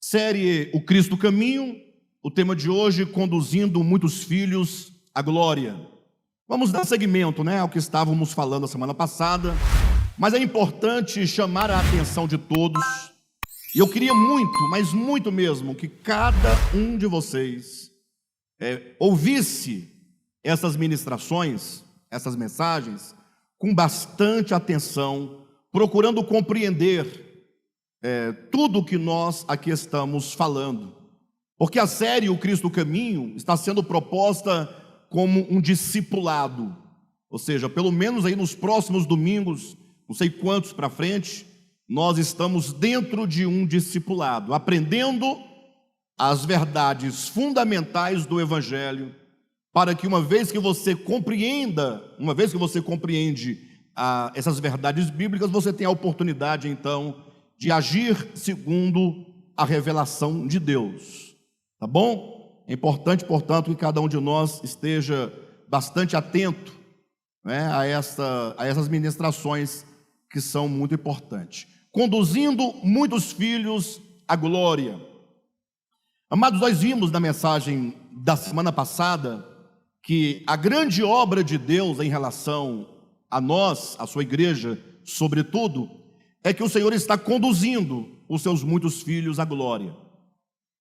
Série O Cristo Caminho, o tema de hoje, conduzindo muitos filhos à glória. Vamos dar seguimento, ao que estávamos falando a semana passada, mas é importante chamar a atenção de todos, e eu queria muito, mas muito mesmo, que cada um de vocês ouvisse essas ministrações, essas mensagens, com bastante atenção, procurando compreender tudo o que nós aqui estamos falando, porque a série O Cristo Caminho está sendo proposta como um discipulado, ou seja, pelo menos aí nos próximos domingos, não sei quantos para frente, nós estamos dentro de um discipulado, aprendendo as verdades fundamentais do Evangelho, para que uma vez que você compreende essas verdades bíblicas, você tenha a oportunidade então de agir segundo a revelação de Deus, tá bom? É importante, portanto, que cada um de nós esteja bastante atento a essas ministrações que são muito importantes. Conduzindo muitos filhos à glória. Amados, nós vimos na mensagem da semana passada que a grande obra de Deus em relação a nós, a sua igreja, sobretudo, é que o Senhor está conduzindo os seus muitos filhos à glória.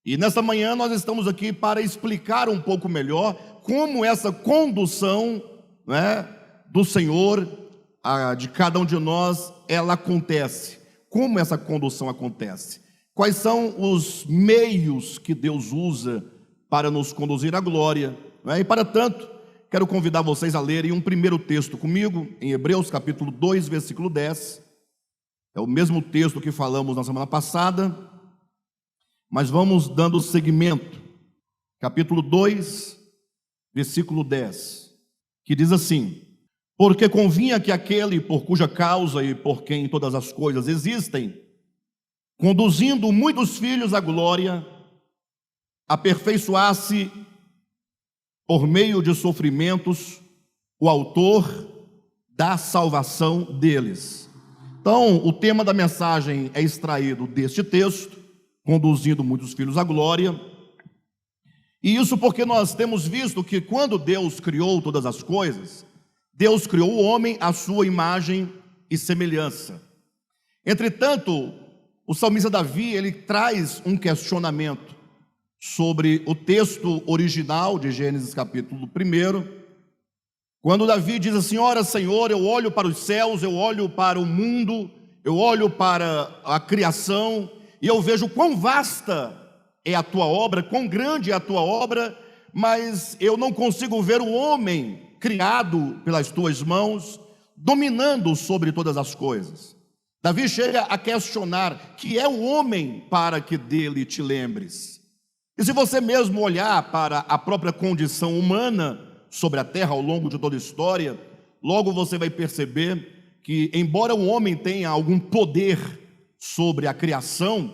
E nesta manhã nós estamos aqui para explicar um pouco melhor como essa condução do Senhor, de cada um de nós, ela acontece. Como essa condução acontece? Quais são os meios que Deus usa para nos conduzir à glória? E para tanto, quero convidar vocês a lerem um primeiro texto comigo, em Hebreus capítulo 2, versículo 10. É o mesmo texto que falamos na semana passada, mas vamos dando seguimento. Capítulo 2, versículo 10, que diz assim: porque convinha que aquele por cuja causa e por quem todas as coisas existem, conduzindo muitos filhos à glória, aperfeiçoasse por meio de sofrimentos o autor da salvação deles. Então, o tema da mensagem é extraído deste texto, conduzindo muitos filhos à glória. E isso porque nós temos visto que quando Deus criou todas as coisas, Deus criou o homem à sua imagem e semelhança. Entretanto, o salmista Davi, ele traz um questionamento sobre o texto original de Gênesis capítulo 1, quando Davi diz assim: ora, Senhor, eu olho para os céus, eu olho para o mundo, eu olho para a criação, e eu vejo quão vasta é a tua obra, quão grande é a tua obra, mas eu não consigo ver o homem criado pelas tuas mãos, dominando sobre todas as coisas. Davi chega a questionar: que é o homem para que dele te lembres? E se você mesmo olhar para a própria condição humana sobre a terra ao longo de toda a história, logo você vai perceber que, embora o homem tenha algum poder sobre a criação,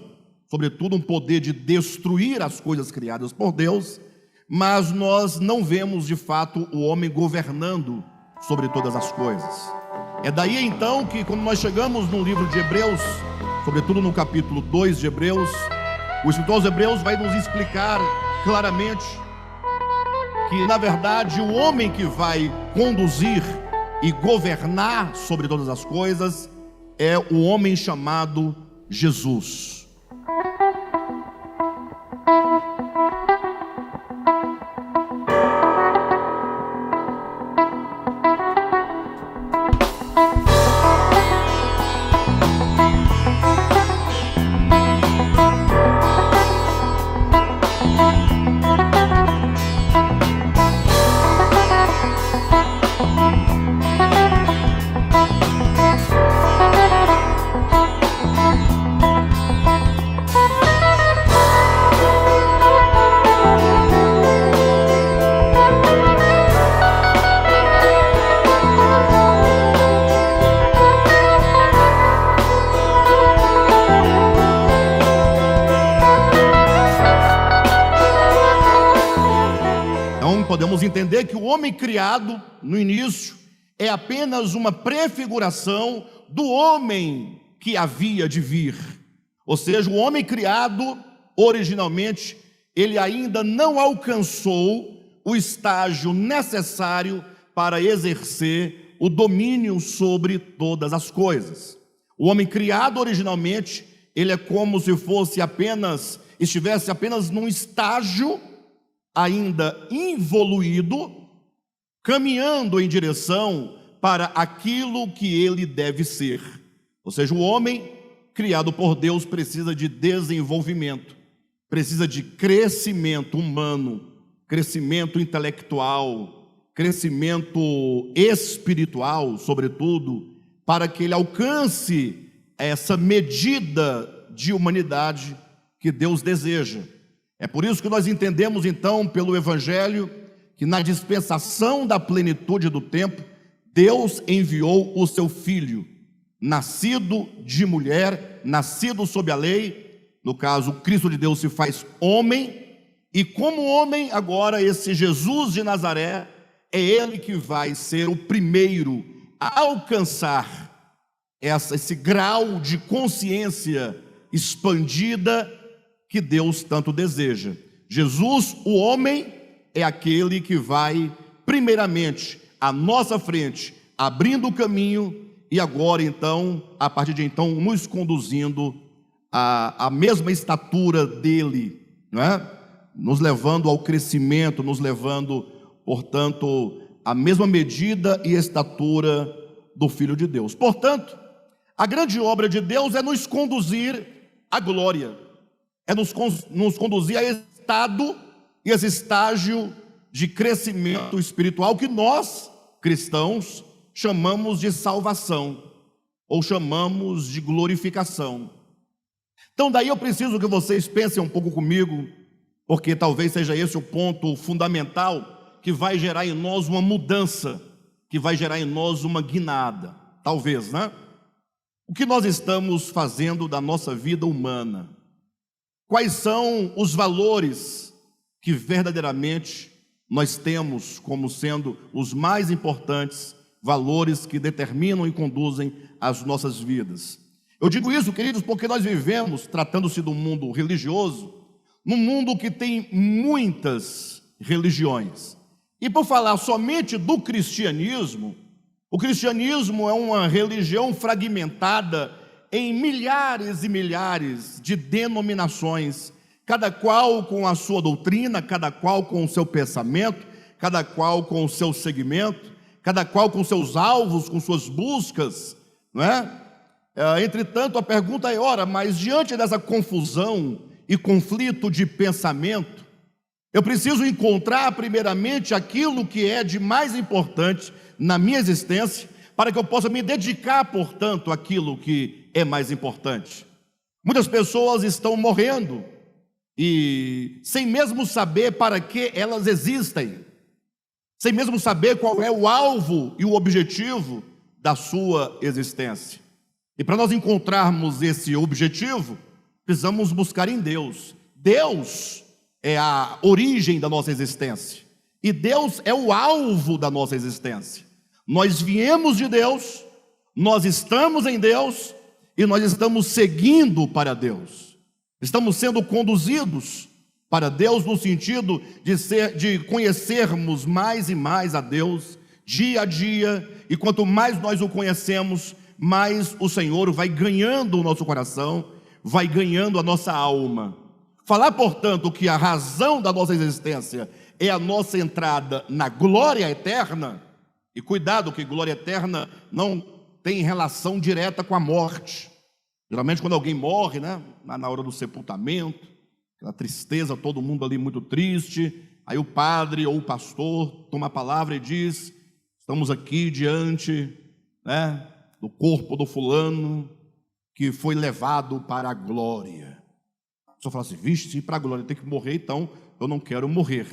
sobretudo um poder de destruir as coisas criadas por Deus, mas nós não vemos de fato o homem governando sobre todas as coisas. É daí então que, quando nós chegamos no livro de Hebreus, sobretudo no capítulo 2 de Hebreus, o escritor aos Hebreus vai nos explicar claramente que, na verdade, o homem que vai conduzir e governar sobre todas as coisas é o homem chamado Jesus. Podemos entender que o homem criado no início é apenas uma prefiguração do homem que havia de vir. Ou seja, o homem criado originalmente, ele ainda não alcançou o estágio necessário para exercer o domínio sobre todas as coisas. O homem criado originalmente, ele é como se estivesse apenas num estágio ainda involuído, caminhando em direção para aquilo que ele deve ser. Ou seja, o homem criado por Deus precisa de desenvolvimento, precisa de crescimento humano, crescimento intelectual, crescimento espiritual, sobretudo, para que ele alcance essa medida de humanidade que Deus deseja. É por isso que nós entendemos então pelo Evangelho que na dispensação da plenitude do tempo, Deus enviou o seu Filho, nascido de mulher, nascido sob a lei. No caso, o Cristo de Deus se faz homem, e como homem, agora esse Jesus de Nazaré, é ele que vai ser o primeiro a alcançar esse grau de consciência expandida que Deus tanto deseja. Jesus, o homem, é aquele que vai, primeiramente, à nossa frente, abrindo o caminho, e agora então, a partir de então, nos conduzindo à mesma estatura dele, não é? Nos levando ao crescimento, nos levando, portanto, à mesma medida e estatura do Filho de Deus. Portanto, a grande obra de Deus é nos conduzir à glória, é nos conduzir a esse estado e esse estágio de crescimento espiritual que nós, cristãos, chamamos de salvação, ou chamamos de glorificação. Então daí eu preciso que vocês pensem um pouco comigo, porque talvez seja esse o ponto fundamental que vai gerar em nós uma mudança, que vai gerar em nós uma guinada, talvez, né? O que nós estamos fazendo da nossa vida humana? Quais são os valores que verdadeiramente nós temos como sendo os mais importantes, valores que determinam e conduzem as nossas vidas? Eu digo isso, queridos, porque nós vivemos, tratando-se do mundo religioso, num mundo que tem muitas religiões. E por falar somente do cristianismo, o cristianismo é uma religião fragmentada em milhares e milhares de denominações, cada qual com a sua doutrina, cada qual com o seu pensamento, cada qual com o seu segmento, cada qual com seus alvos, com suas buscas, não é? Entretanto, a pergunta é, ora, mas diante dessa confusão e conflito de pensamento, eu preciso encontrar primeiramente aquilo que é de mais importante na minha existência, para que eu possa me dedicar, portanto, àquilo que é mais importante. Muitas pessoas estão morrendo e sem mesmo saber para que elas existem, sem mesmo saber qual é o alvo e o objetivo da sua existência. E para nós encontrarmos esse objetivo, precisamos buscar em Deus. Deus é a origem da nossa existência, e Deus é o alvo da nossa existência. Nós viemos de Deus, nós estamos em Deus, e nós estamos seguindo para Deus. Estamos sendo conduzidos para Deus no sentido de conhecermos mais e mais a Deus, dia a dia, e quanto mais nós o conhecemos, mais o Senhor vai ganhando o nosso coração, vai ganhando a nossa alma. Falar, portanto, que a razão da nossa existência é a nossa entrada na glória eterna, e cuidado que glória eterna não tem relação direta com a morte. Geralmente quando alguém morre, né, na hora do sepultamento, aquela tristeza, todo mundo ali muito triste, aí o padre ou o pastor toma a palavra e diz: estamos aqui diante, né, do corpo do fulano que foi levado para a glória. A pessoa fala assim: vixe, se ir para a glória tem que morrer, então eu não quero morrer.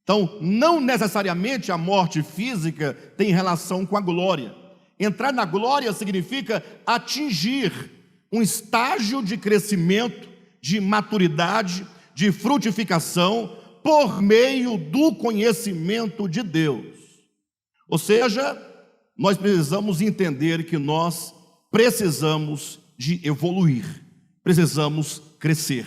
Então, não necessariamente a morte física tem relação com a glória. Entrar na glória significa atingir um estágio de crescimento, de maturidade, de frutificação, por meio do conhecimento de Deus. Ou seja, nós precisamos entender que nós precisamos de evoluir, precisamos crescer,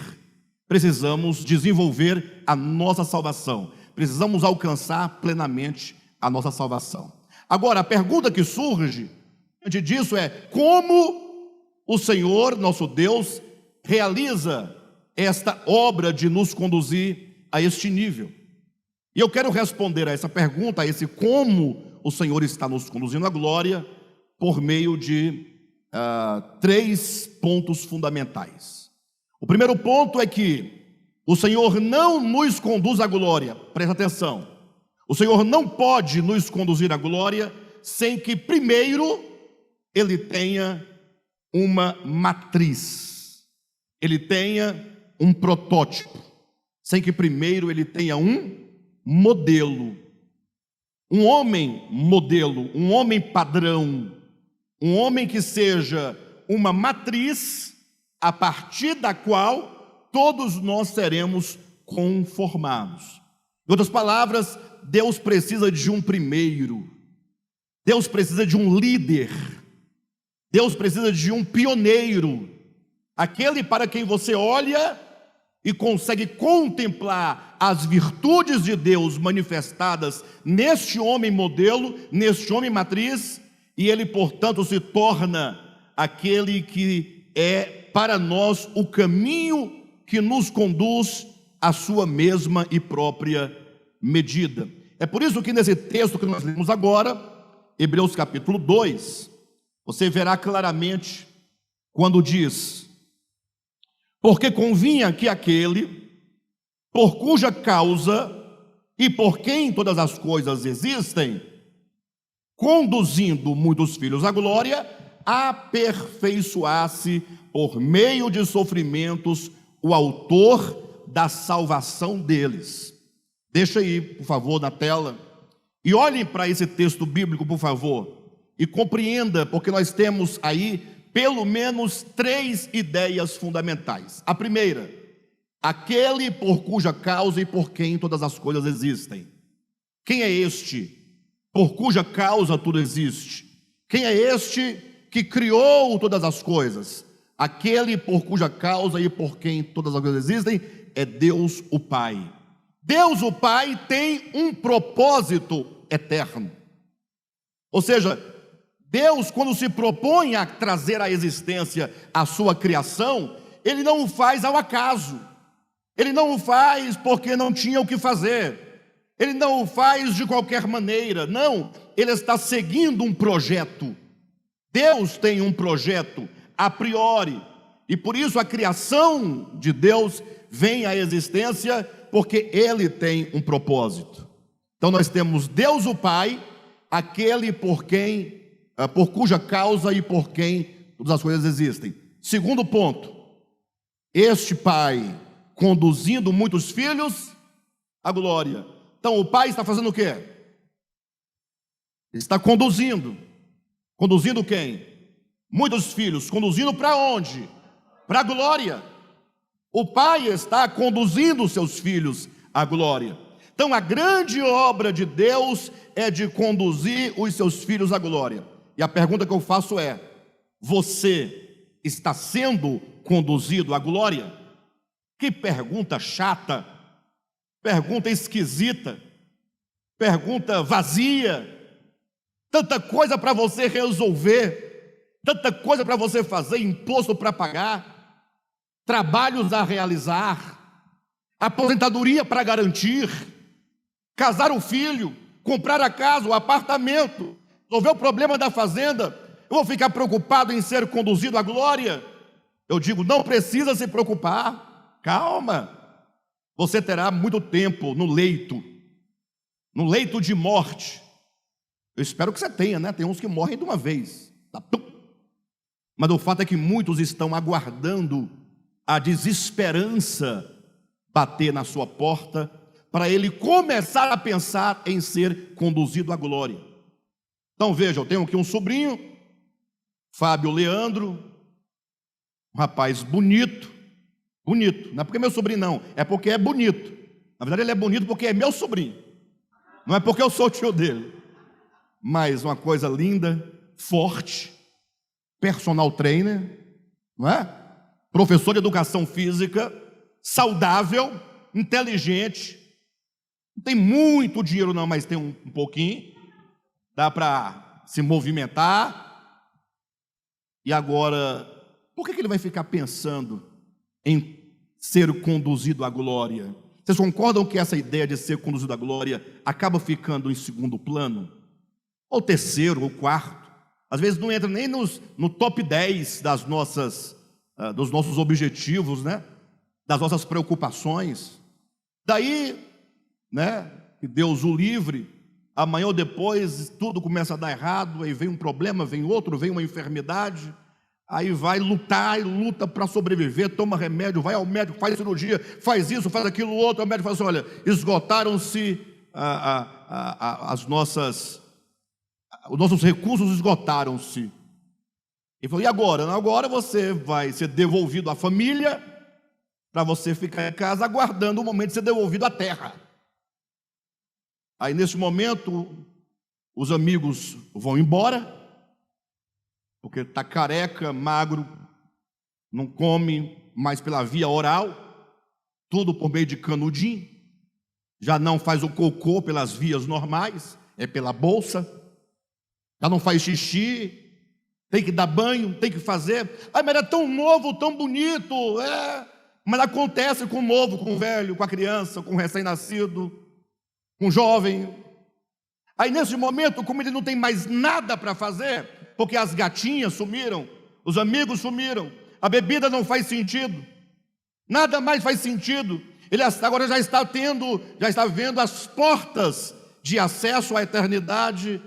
precisamos desenvolver a nossa salvação. Precisamos alcançar plenamente a nossa salvação. Agora, a pergunta que surge diante disso é: como o Senhor, nosso Deus, realiza esta obra de nos conduzir a este nível? E eu quero responder a essa pergunta, a esse como o Senhor está nos conduzindo à glória, por meio de 3 pontos fundamentais. O primeiro ponto é que o Senhor não nos conduz à glória, presta atenção, o Senhor não pode nos conduzir à glória sem que primeiro Ele tenha uma matriz, Ele tenha um protótipo, sem que primeiro Ele tenha um modelo, um homem modelo, um homem padrão, um homem que seja uma matriz a partir da qual todos nós seremos conformados. Em outras palavras, Deus precisa de um primeiro, Deus precisa de um líder, Deus precisa de um pioneiro, aquele para quem você olha e consegue contemplar as virtudes de Deus manifestadas neste homem modelo, neste homem matriz, e ele, portanto, se torna aquele que é para nós o caminho que nos conduz à sua mesma e própria medida. É por isso que nesse texto que nós lemos agora, Hebreus capítulo 2, você verá claramente quando diz: porque convinha que aquele, por cuja causa e por quem todas as coisas existem, conduzindo muitos filhos à glória, aperfeiçoasse por meio de sofrimentos o autor da salvação deles. Deixa aí, por favor, na tela, e olhem para esse texto bíblico, por favor, e compreenda, porque nós temos aí pelo menos 3 ideias fundamentais. A primeira: aquele por cuja causa e por quem todas as coisas existem. Quem é este por cuja causa tudo existe? Quem é este que criou todas as coisas? Aquele por cuja causa e por quem todas as coisas existem é Deus o Pai. Deus o Pai tem um propósito eterno. Ou seja, Deus, quando se propõe a trazer à existência a sua criação, Ele não o faz ao acaso, Ele não o faz porque não tinha o que fazer, Ele não o faz de qualquer maneira, não, Ele está seguindo um projeto. Deus tem um projeto a priori, e por isso a criação de Deus vem à existência, porque Ele tem um propósito. Então nós temos Deus o Pai, aquele por cuja causa e por quem todas as coisas existem. Segundo ponto: este Pai conduzindo muitos filhos à glória. Então o Pai está fazendo o quê? Ele está conduzindo. Conduzindo quem? Muitos filhos. Conduzindo para onde? Para a glória. O Pai está conduzindo os seus filhos à glória. Então a grande obra de Deus é de conduzir os seus filhos à glória. E a pergunta que eu faço é: você está sendo conduzido à glória? Que pergunta chata, pergunta esquisita, pergunta vazia, tanta coisa para você resolver, tanta coisa para você fazer, imposto para pagar, trabalhos a realizar, aposentadoria para garantir, casar o filho, comprar a casa, o apartamento, resolver o problema da fazenda. Eu vou ficar preocupado em ser conduzido à glória? Eu digo: não precisa se preocupar, calma. Você terá muito tempo no leito de morte. Eu espero que você tenha, né? Tem uns que morrem de uma vez, mas o fato é que muitos estão aguardando a desesperança bater na sua porta, para ele começar a pensar em ser conduzido à glória. Então veja, eu tenho aqui um sobrinho, Fábio Leandro, um rapaz bonito, não é porque é meu sobrinho não, é porque é bonito. Na verdade ele é bonito porque é meu sobrinho, não é porque eu sou o tio dele. Mas uma coisa linda, forte, personal trainer, não é? Professor de educação física, saudável, inteligente, não tem muito dinheiro não, mas tem um pouquinho, dá para se movimentar. E agora, por que ele vai ficar pensando em ser conduzido à glória? Vocês concordam que essa ideia de ser conduzido à glória acaba ficando em segundo plano? Ou terceiro, ou quarto? Às vezes não entra nem no top 10 dos nossos objetivos, né? Das nossas preocupações. Daí, né, que Deus o livre, amanhã ou depois tudo começa a dar errado, aí vem um problema, vem outro, vem uma enfermidade, aí vai lutar e luta para sobreviver, toma remédio, vai ao médico, faz cirurgia, faz isso, faz aquilo outro, o médico fala assim, olha, esgotaram-se os nossos recursos esgotaram-se. Ele falou, e agora? Agora você vai ser devolvido à família, para você ficar em casa aguardando o momento de ser devolvido à terra. Aí nesse momento, os amigos vão embora, porque está careca, magro, não come mais pela via oral, tudo por meio de canudinho, já não faz o cocô pelas vias normais, é pela bolsa, já não faz xixi, tem que dar banho, tem que fazer. Mas era tão novo, tão bonito, mas acontece com o novo, com o velho, com a criança, com o recém-nascido, com o jovem. Aí nesse momento, como ele não tem mais nada para fazer, porque as gatinhas sumiram, os amigos sumiram, a bebida não faz sentido, nada mais faz sentido, ele agora já está vendo as portas de acesso à eternidade.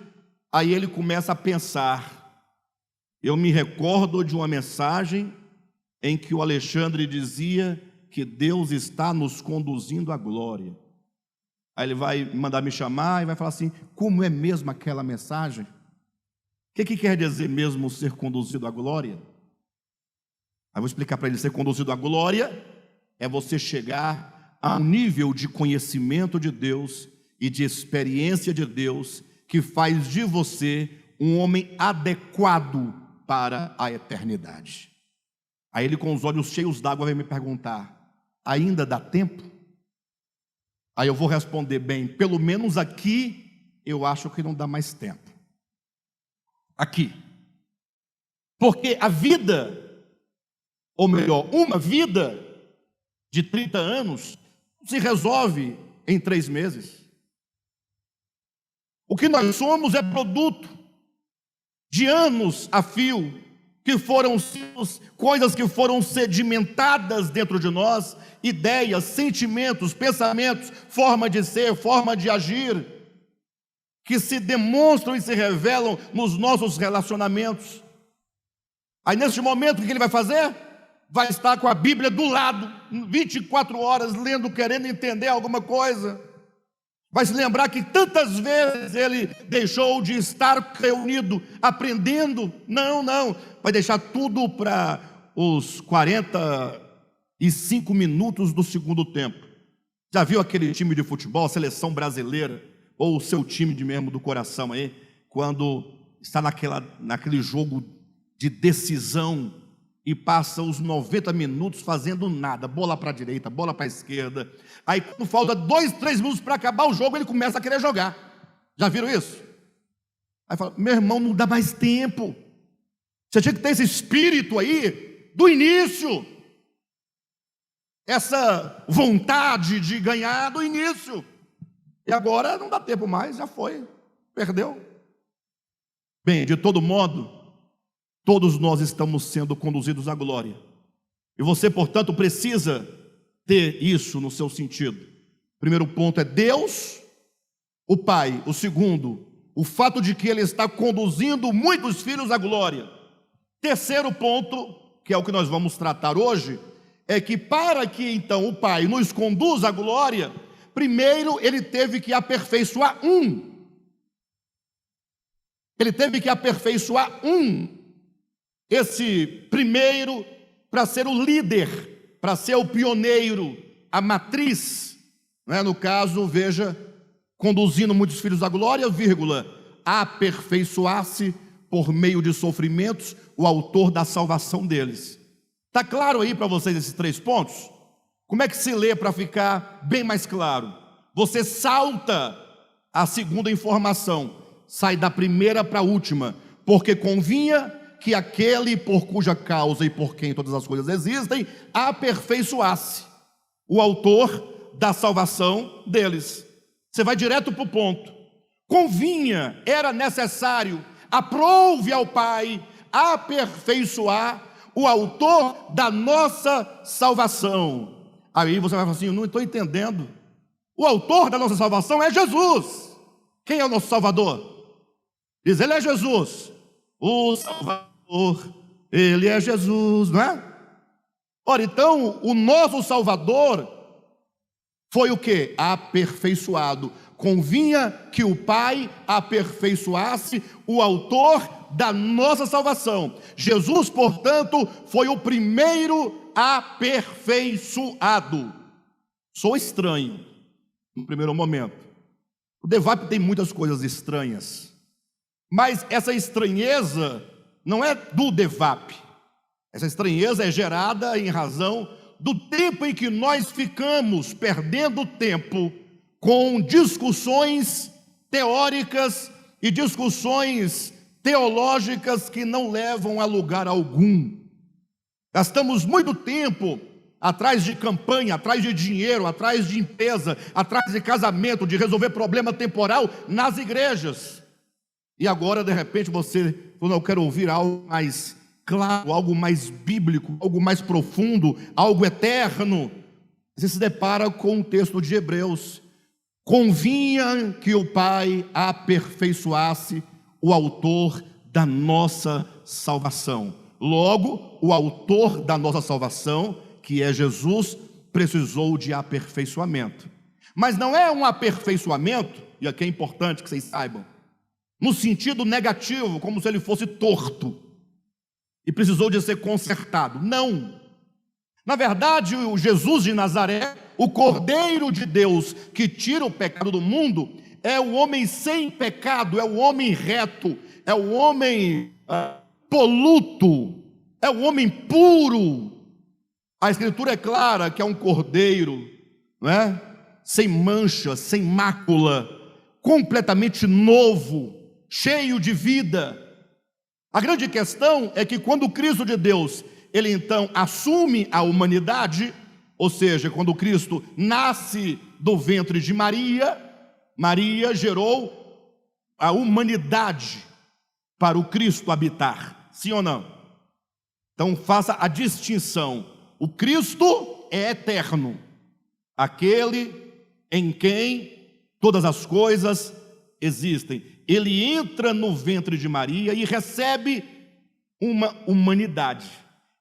Aí ele começa a pensar, eu me recordo de uma mensagem em que o Alexandre dizia que Deus está nos conduzindo à glória. Aí ele vai mandar me chamar e vai falar assim, como é mesmo aquela mensagem? O que quer dizer mesmo ser conduzido à glória? Aí eu vou explicar para ele, ser conduzido à glória é você chegar a um nível de conhecimento de Deus e de experiência de Deus que faz de você um homem adequado para a eternidade. Aí ele, com os olhos cheios d'água, vai me perguntar, ainda dá tempo? Aí eu vou responder, bem, pelo menos aqui, eu acho que não dá mais tempo. Aqui. Porque a vida, ou melhor, uma vida de 30 anos, se resolve em 3 meses. O que nós somos é produto de anos a fio, coisas que foram sedimentadas dentro de nós, ideias, sentimentos, pensamentos, forma de ser, forma de agir, que se demonstram e se revelam nos nossos relacionamentos. Aí neste momento o que ele vai fazer? Vai estar com a Bíblia do lado, 24 horas lendo, querendo entender alguma coisa. Vai se lembrar que tantas vezes ele deixou de estar reunido, aprendendo. Não, vai deixar tudo para os 45 minutos do segundo tempo. Já viu aquele time de futebol, a seleção brasileira, ou o seu time de mesmo do coração aí, quando está naquele jogo de decisão e passa os 90 minutos fazendo nada, bola para a direita, bola para a esquerda, aí quando falta 2, 3 minutos para acabar o jogo, ele começa a querer jogar. Já viram isso? Aí fala, meu irmão, não dá mais tempo, você tinha que ter esse espírito aí, do início, essa vontade de ganhar do início, e agora não dá tempo mais, já foi, perdeu. Bem, de todo modo, todos nós estamos sendo conduzidos à glória. E você, portanto, precisa ter isso no seu sentido. O primeiro ponto é Deus, o Pai. O segundo, o fato de que Ele está conduzindo muitos filhos à glória. Terceiro ponto, que é o que nós vamos tratar hoje, é que para que então o Pai nos conduza à glória, primeiro Ele teve que aperfeiçoar Ele teve que aperfeiçoar esse primeiro, para ser o líder, para ser o pioneiro, a matriz, né? No caso, veja, conduzindo muitos filhos à glória, aperfeiçoar-se por meio de sofrimentos, o autor da salvação deles. Está claro aí para vocês esses 3 pontos? Como é que se lê para ficar bem mais claro? Você salta a segunda informação, sai da primeira para a última, porque convinha que aquele por cuja causa e por quem todas as coisas existem, aperfeiçoasse o autor da salvação deles. Você vai direto para o ponto. Convinha, era necessário, aprouve ao Pai aperfeiçoar o autor da nossa salvação. Aí você vai falar assim: eu não estou entendendo. O autor da nossa salvação é Jesus. Quem é o nosso Salvador? Diz, ele é Jesus. O Salvador, ele é Jesus, não é? Ora, então, o nosso Salvador foi o quê? Aperfeiçoado. Convinha que o Pai aperfeiçoasse o autor da nossa salvação. Jesus, portanto, foi o primeiro aperfeiçoado. Sou estranho no primeiro momento. O DEVAP tem muitas coisas estranhas, mas essa estranheza não é do DEVAP. Essa estranheza é gerada em razão do tempo em que nós ficamos perdendo tempo com discussões teóricas e discussões teológicas que não levam a lugar algum. Gastamos muito tempo atrás de campanha, atrás de dinheiro, atrás de empresa, atrás de casamento, de resolver problema temporal nas igrejas. E agora, de repente, você falou: eu quero ouvir algo mais claro, algo mais bíblico, algo mais profundo, algo eterno. Você se depara com o texto de Hebreus. Convinha que o Pai aperfeiçoasse o autor da nossa salvação. Logo, o autor da nossa salvação, que é Jesus, precisou de aperfeiçoamento. Mas não é um aperfeiçoamento, e aqui é importante que vocês saibam, no sentido negativo, como se ele fosse torto e precisou de ser consertado. Não. Na verdade, o Jesus de Nazaré, o Cordeiro de Deus que tira o pecado do mundo, é o homem sem pecado, é o homem reto, é o homem poluto, é o homem puro. A Escritura é clara que é um cordeiro, não é? Sem mancha, sem mácula, completamente novo, cheio de vida. A grande questão é que quando o Cristo de Deus, ele então assume a humanidade, ou seja, quando Cristo nasce do ventre de Maria, Maria gerou a humanidade para o Cristo habitar, sim ou não? Então faça a distinção. O Cristo é eterno, aquele em quem todas as coisas existem. Ele entra no ventre de Maria e recebe uma humanidade.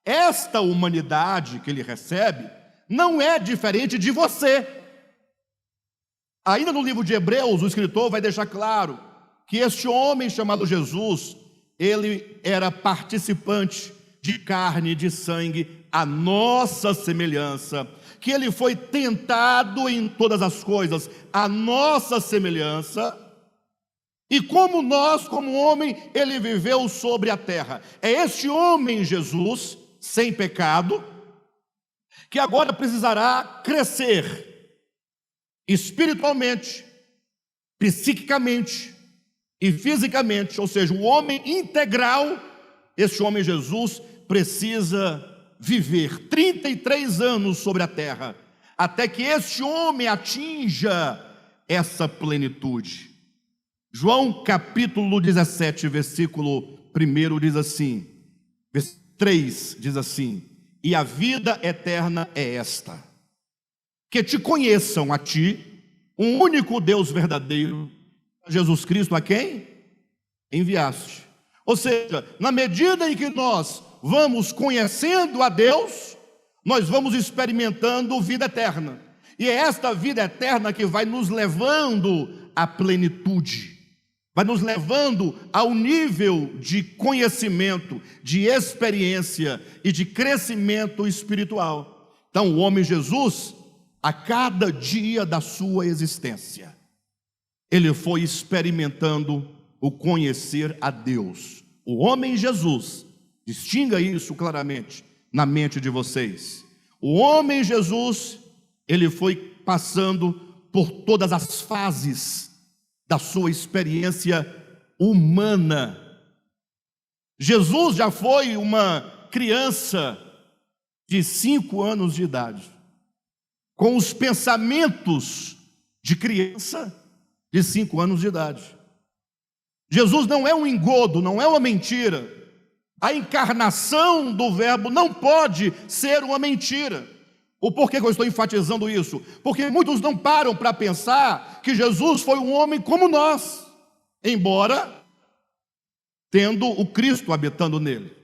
Esta humanidade que ele recebe não é diferente de você. Ainda no livro de Hebreus, o escritor vai deixar claro que este homem chamado Jesus, ele era participante de carne e de sangue, a nossa semelhança, que ele foi tentado em todas as coisas, a nossa semelhança, e como nós, como homem, ele viveu sobre a terra. É este homem, Jesus, sem pecado, que agora precisará crescer espiritualmente, psiquicamente e fisicamente, ou seja, o homem integral. Este homem Jesus precisa viver 33 anos sobre a terra, até que este homem atinja essa plenitude. João capítulo 17, versículo 1 diz assim, versículo 3 diz assim: e a vida eterna é esta, que te conheçam a ti, um único Deus verdadeiro, Jesus Cristo, a quem enviaste. Ou seja, na medida em que nós vamos conhecendo a Deus, nós vamos experimentando vida eterna. E é esta vida eterna que vai nos levando à plenitude, vai nos levando ao nível de conhecimento, de experiência e de crescimento espiritual. Então, o homem Jesus, a cada dia da sua existência, ele foi experimentando o conhecer a Deus. O homem Jesus, distinga isso claramente na mente de vocês. O homem Jesus, ele foi passando por todas as fases da sua experiência humana. Jesus já foi uma criança de 5 anos de idade, com os pensamentos de criança de 5 anos de idade. Jesus não é um engodo, não é uma mentira. A encarnação do Verbo não pode ser uma mentira. O porquê que eu estou enfatizando isso? Porque muitos não param para pensar que Jesus foi um homem como nós, embora tendo o Cristo habitando nele.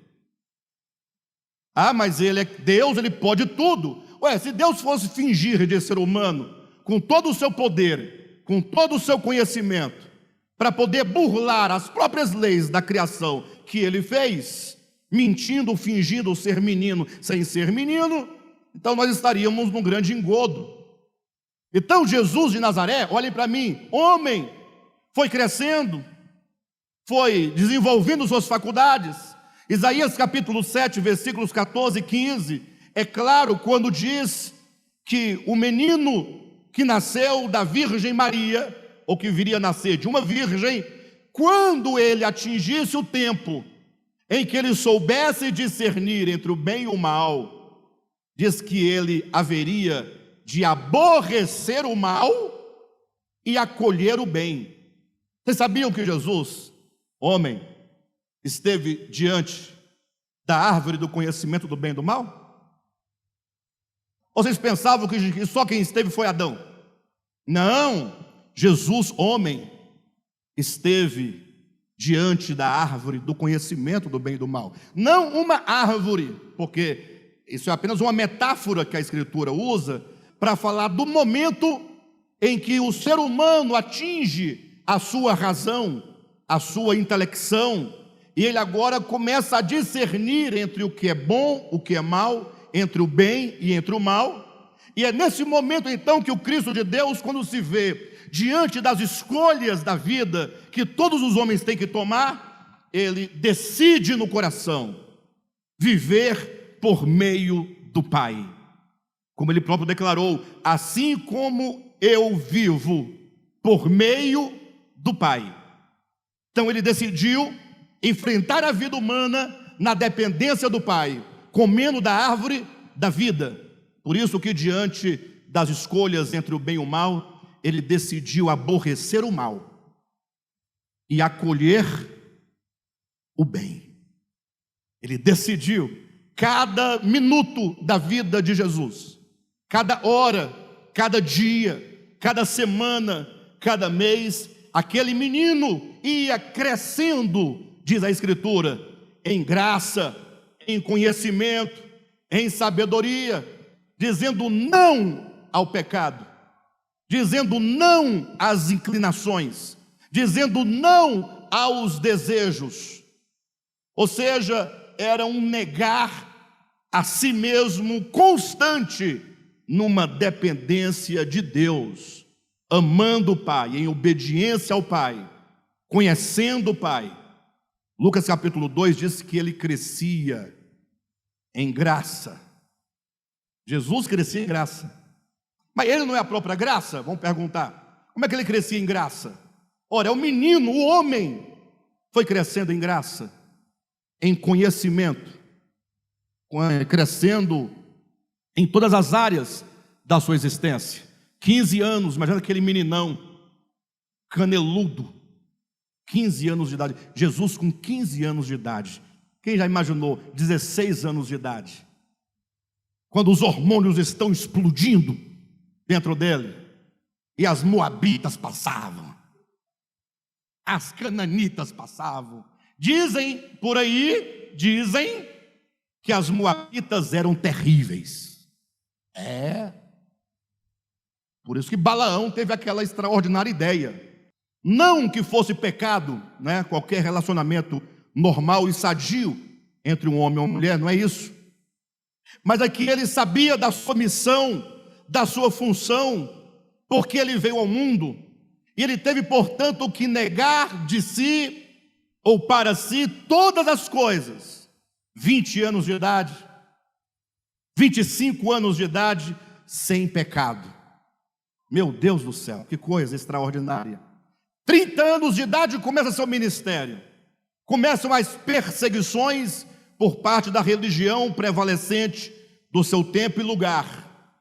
Ah, mas ele é Deus, ele pode tudo. Ué, se Deus fosse fingir de ser humano, com todo o seu poder, com todo o seu conhecimento, para poder burlar as próprias leis da criação que ele fez, mentindo, fingindo ser menino sem ser menino, então nós estaríamos num grande engodo. Então Jesus de Nazaré, olhem para mim, homem, foi crescendo, foi desenvolvendo suas faculdades. Isaías capítulo 7, versículos 14 e 15, é claro quando diz que o menino que nasceu da Virgem Maria, ou que viria a nascer de uma virgem, quando ele atingisse o tempo em que ele soubesse discernir entre o bem e o mal, diz que ele haveria de aborrecer o mal e acolher o bem. Vocês sabiam que Jesus, homem, esteve diante da árvore do conhecimento do bem e do mal? Ou vocês pensavam que só quem esteve foi Adão? Não, Jesus, homem, esteve diante da árvore do conhecimento do bem e do mal. Não uma árvore, porque isso é apenas uma metáfora que a Escritura usa para falar do momento em que o ser humano atinge a sua razão, a sua intelecção, e ele agora começa a discernir entre o que é bom, o que é mal, entre o bem e entre o mal. E é nesse momento então que o Cristo de Deus, quando se vê diante das escolhas da vida que todos os homens têm que tomar, ele decide no coração viver por meio do Pai. Como ele próprio declarou, assim como eu vivo por meio do Pai. Então ele decidiu enfrentar a vida humana na dependência do Pai, comendo da árvore da vida. Por isso que diante das escolhas entre o bem e o mal, ele decidiu aborrecer o mal e acolher o bem. Ele decidiu, cada minuto da vida de Jesus, cada hora, cada dia, cada semana, cada mês, aquele menino ia crescendo, diz a Escritura, em graça, em conhecimento, em sabedoria, dizendo não ao pecado, dizendo não às inclinações, dizendo não aos desejos. Ou seja, era um negar a si mesmo constante numa dependência de Deus, amando o Pai, em obediência ao Pai, conhecendo o Pai. Lucas capítulo 2 diz que ele crescia em graça. Jesus crescia em graça. Mas ele não é a própria graça? Vamos perguntar. Como é que ele crescia em graça? Ora, é o menino, o homem, foi crescendo em graça, em conhecimento, crescendo em todas as áreas da sua existência. 15 anos, imagina aquele meninão, caneludo, 15 anos de idade. Jesus com 15 anos de idade. Quem já imaginou 16 anos de idade? Quando os hormônios estão explodindo dentro dele, e as moabitas passavam, as cananitas passavam. Dizem por aí, que as moabitas eram terríveis. Por isso que Balaão teve aquela extraordinária ideia. Não que fosse pecado, né, qualquer relacionamento normal e sadio entre um homem e uma mulher, não é isso. Mas aqui ele sabia da sua missão, da sua função, porque ele veio ao mundo, e ele teve, portanto, que negar de si, ou para si, todas as coisas. 20 anos de idade, 25 anos de idade, sem pecado. Meu Deus do céu, que coisa extraordinária. 30 anos de idade começa seu ministério. Começam as perseguições por parte da religião prevalecente do seu tempo e lugar.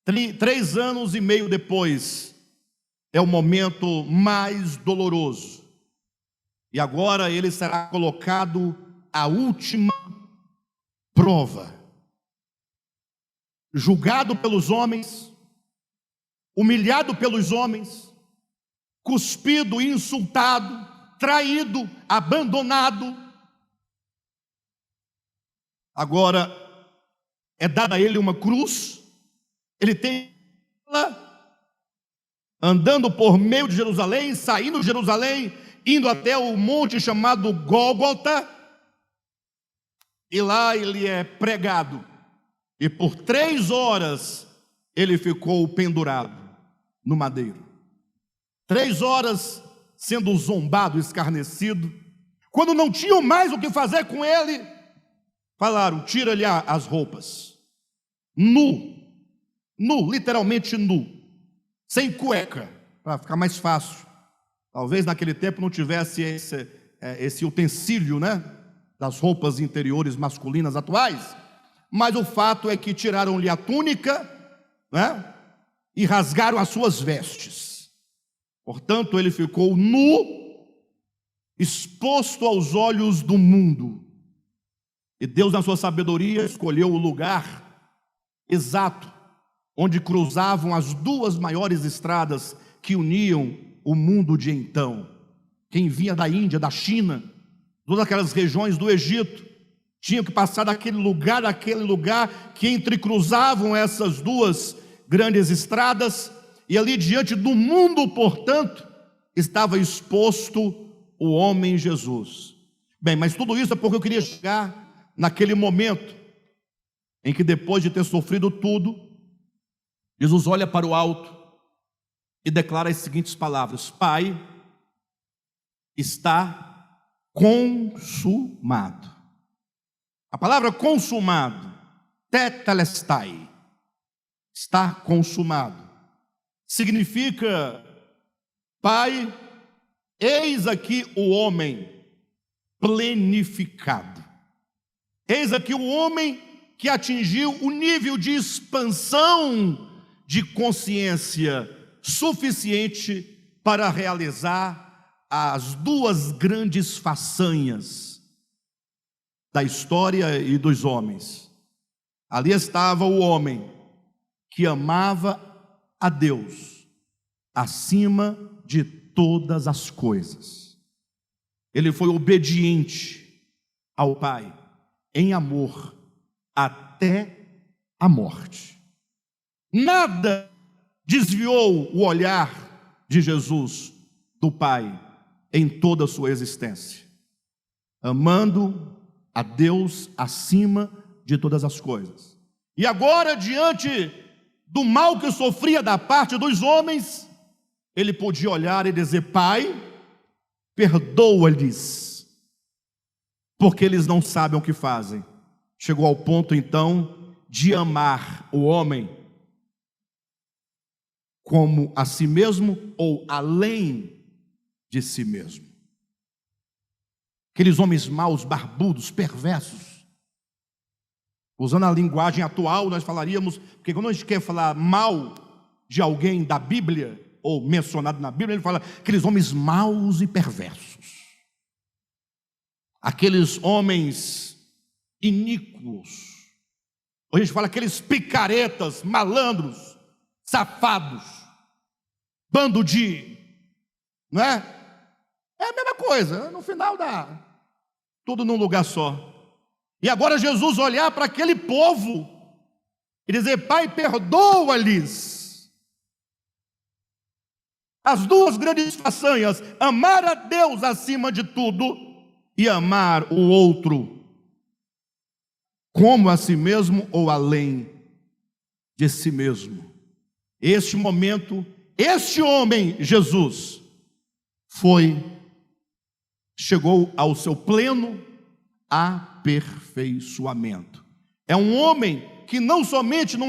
3 anos e meio depois, é o momento mais doloroso. E agora ele será colocado à última prova. Julgado pelos homens, humilhado pelos homens, cuspido, insultado, traído, abandonado. Agora é dada a ele uma cruz, ele tem andando por meio de Jerusalém, saindo de Jerusalém, indo até o monte chamado Gólgota, e lá ele é pregado, e por 3 horas ele ficou pendurado no madeiro. 3 horas sendo zombado, escarnecido. Quando não tinham mais o que fazer com ele, falaram: tira-lhe as roupas. Nu, literalmente nu, sem cueca, para ficar mais fácil. Talvez naquele tempo não tivesse esse utensílio, né, das roupas interiores masculinas atuais, mas o fato é que tiraram-lhe a túnica, né, e rasgaram as suas vestes. Portanto, ele ficou nu, exposto aos olhos do mundo. E Deus, na sua sabedoria, escolheu o lugar exato onde cruzavam as 2 maiores estradas que uniam o mundo de então. Quem vinha da Índia, da China, todas aquelas regiões do Egito, tinham que passar daquele lugar que entrecruzavam essas 2 grandes estradas. E ali diante do mundo, portanto, estava exposto o homem Jesus. Bem, mas tudo isso é porque eu queria chegar naquele momento em que, depois de ter sofrido tudo, Jesus olha para o alto e declara as seguintes palavras: Pai, está consumado. A palavra consumado, tetelestai, está consumado, significa: Pai, eis aqui o homem plenificado. Eis aqui o homem que atingiu o nível de expansão de consciência suficiente para realizar as 2 grandes façanhas da história e dos homens. Ali estava o homem que amava a Deus acima de todas as coisas. Ele foi obediente ao Pai em amor até a morte. Nada desviou o olhar de Jesus do Pai em toda a sua existência, amando a Deus acima de todas as coisas. E agora, diante do mal que sofria da parte dos homens, ele podia olhar e dizer: Pai, perdoa-lhes, porque eles não sabem o que fazem. Chegou ao ponto então de amar o homem como a si mesmo ou além de si mesmo. Aqueles homens maus, barbudos, perversos, usando a linguagem atual, nós falaríamos, porque quando a gente quer falar mal de alguém da Bíblia, ou mencionado na Bíblia, ele fala aqueles homens maus e perversos, aqueles homens iníquos. A gente fala aqueles picaretas, malandros, safados, bando de, não é? É a mesma coisa, no final dá tudo num lugar só. E agora Jesus olhar para aquele povo e dizer: Pai, perdoa-lhes. As 2 grandes façanhas: amar a Deus acima de tudo e amar o outro como a si mesmo ou além de si mesmo. Este momento, este homem, Jesus, chegou ao seu pleno aperfeiçoamento. É um homem que não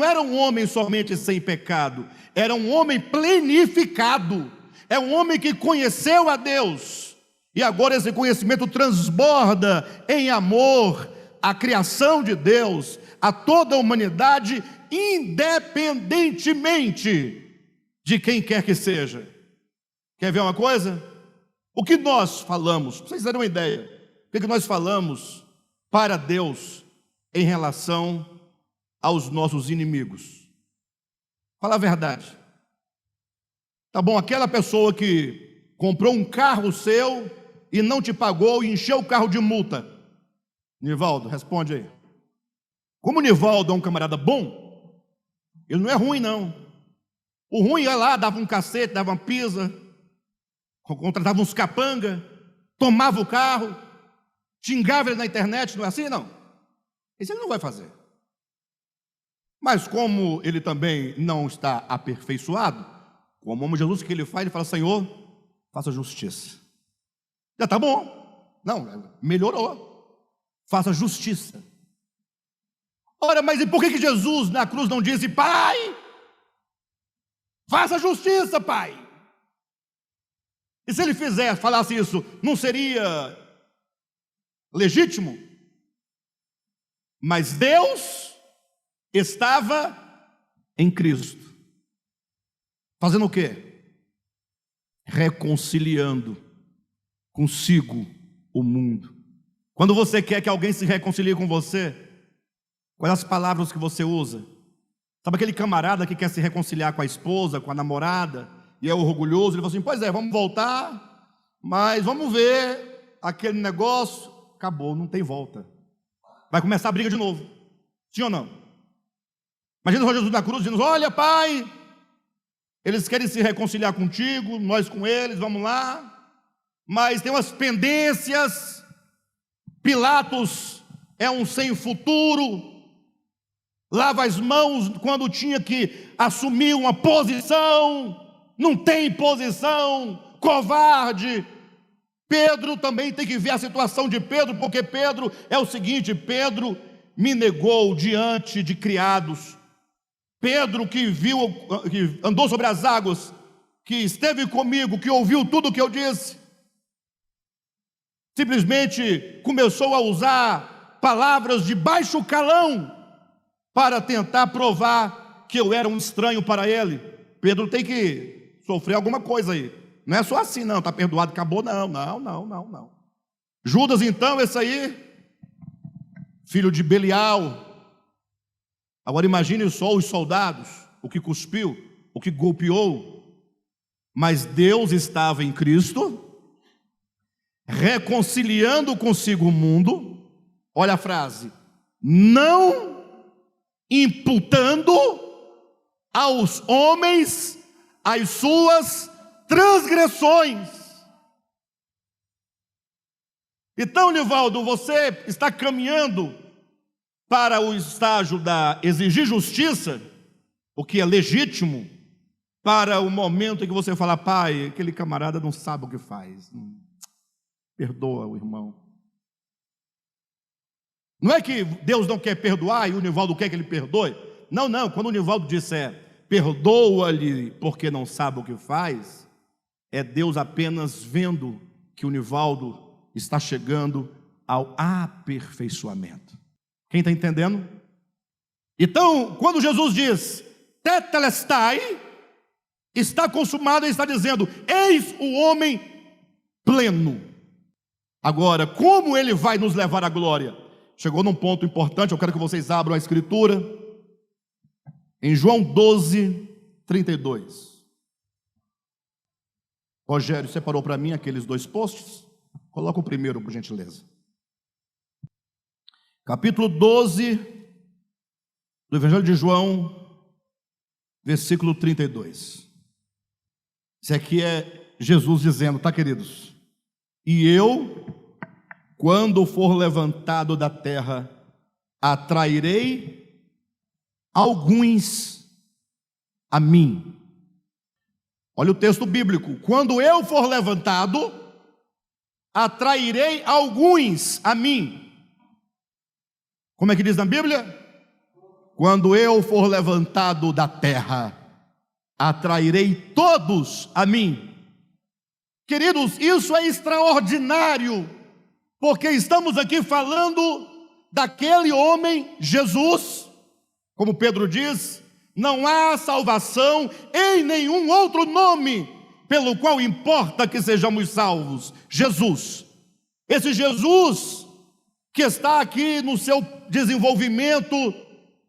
era um homem somente sem pecado, era um homem plenificado, é um homem que conheceu a Deus, e agora esse conhecimento transborda em amor à criação de Deus, a toda a humanidade, independentemente de quem quer que seja. Quer ver uma coisa? O que nós falamos, para vocês terem uma ideia, o que nós falamos para Deus em relação aos nossos inimigos? Fala a verdade. Tá bom, aquela pessoa que comprou um carro seu e não te pagou e encheu o carro de multa. Nivaldo, responde aí. Como o Nivaldo é um camarada bom, ele não é ruim não. O ruim ia lá, dava um cacete, dava uma pisa, contratava uns capanga, tomava o carro, xingava ele na internet, não é assim não? Isso ele não vai fazer. Mas como ele também não está aperfeiçoado, como o homem de Jesus, o que ele faz? Ele fala: Senhor, faça justiça. Já está bom. Não, melhorou. Faça justiça. Ora, mas e por que Jesus na cruz não disse: Pai, faça justiça, Pai? E se ele falasse isso, não seria legítimo? Mas Deus estava em Cristo, fazendo o quê? Reconciliando consigo o mundo. Quando você quer que alguém se reconcilie com você, quais as palavras que você usa? Sabe aquele camarada que quer se reconciliar com a esposa, com a namorada, e é orgulhoso? Ele fala assim: pois é, vamos voltar, mas vamos ver aquele negócio. Acabou, não tem volta. Vai começar a briga de novo. Sim ou não? Imagina o Jesus na cruz dizendo: olha, Pai, eles querem se reconciliar contigo, nós com eles, vamos lá, mas tem umas pendências. Pilatos é um sem futuro, lava as mãos quando tinha que assumir uma posição, não tem posição, covarde. Pedro também tem que ver a situação de Pedro, porque Pedro é o seguinte: Pedro me negou diante de criados. Pedro que andou sobre as águas, que esteve comigo, que ouviu tudo o que eu disse, simplesmente começou a usar palavras de baixo calão para tentar provar que eu era um estranho para ele. Pedro tem que sofrer alguma coisa aí. Não é só assim não, está perdoado, acabou, não. Judas então, esse aí, filho de Belial. Agora imagine só os soldados, o que cuspiu, o que golpeou. Mas Deus estava em Cristo, reconciliando consigo o mundo. Olha a frase: não imputando aos homens as suas transgressões. Então, Nivaldo, você está caminhando para o estágio da exigir justiça, o que é legítimo, para o momento em que você fala: Pai, aquele camarada não sabe o que faz, perdoa o irmão. Não é que Deus não quer perdoar e o Nivaldo quer que ele perdoe. Não, quando o Nivaldo disser perdoa-lhe porque não sabe o que faz, é Deus apenas vendo que o Nivaldo está chegando ao aperfeiçoamento. Quem está entendendo? Então, quando Jesus diz tetelestai, está consumado, ele está dizendo: eis o homem pleno. Agora, como ele vai nos levar à glória? Chegou num ponto importante, eu quero que vocês abram a escritura, em João 12, 32. Rogério, separou para mim aqueles dois posts? Coloca o primeiro, por gentileza. Capítulo 12 do Evangelho de João, versículo 32. Isso aqui é Jesus dizendo, tá, queridos? E eu, quando for levantado da terra, atrairei alguns a mim. Olha o texto bíblico: quando eu for levantado, atrairei alguns a mim. Como é que diz na Bíblia? quando eu for levantado da terra, atrairei todos a mim. Queridos, isso é extraordinário, porque estamos aqui falando daquele homem, Jesus, como Pedro diz, não há salvação em nenhum outro nome pelo qual importa que sejamos salvos. Jesus. Esse Jesus que está aqui no seu desenvolvimento,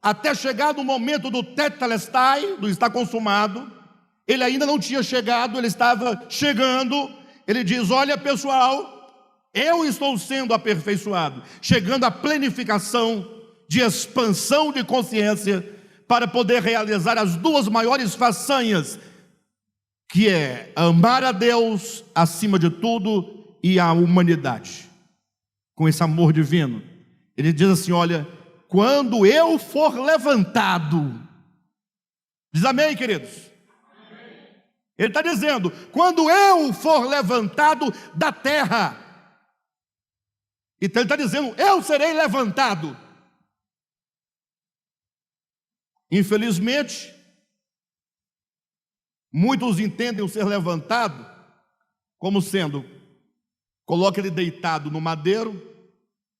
até chegar no momento do tetelestai, do está consumado, ele ainda não tinha chegado, ele estava chegando. Ele diz: olha pessoal, eu estou sendo aperfeiçoado, chegando à plenificação de expansão de consciência, para poder realizar as duas maiores façanhas, que é amar a Deus acima de tudo e a humanidade, com esse amor divino. Ele diz assim: olha, quando eu for levantado, diz amém, queridos? Amém. Ele está dizendo, quando eu for levantado da terra, então ele está dizendo, eu serei levantado. Infelizmente, muitos entendem o ser levantado como sendo, coloca ele deitado no madeiro,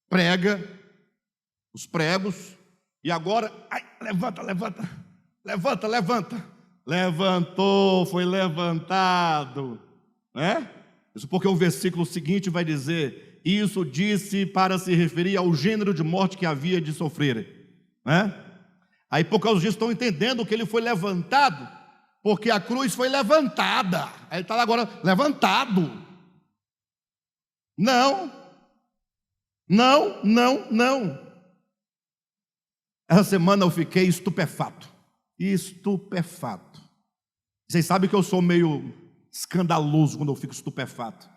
prega os pregos, e agora, ai, levanta, levantou, foi levantado, né? Isso porque o versículo seguinte vai dizer, isso disse para se referir ao gênero de morte que havia de sofrer, né? Aí por causa disso estão entendendo que ele foi levantado, porque a cruz foi levantada, aí ele está lá agora levantado. Não. Essa semana eu fiquei estupefato. Vocês sabem que eu sou meio escandaloso quando eu fico estupefato.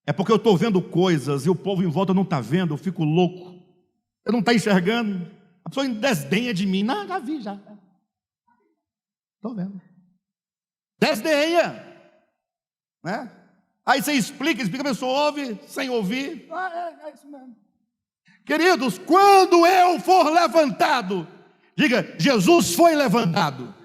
É porque eu estou vendo coisas e o povo em volta não está vendo, eu fico louco. Eu não estou enxergando. A pessoa desdenha de mim. Não, já vi, já. Estou vendo. Desdenha. Né? Aí você explica, a pessoa ouve, sem ouvir. É isso mesmo. Queridos, quando eu for levantado, diga, Jesus foi levantado.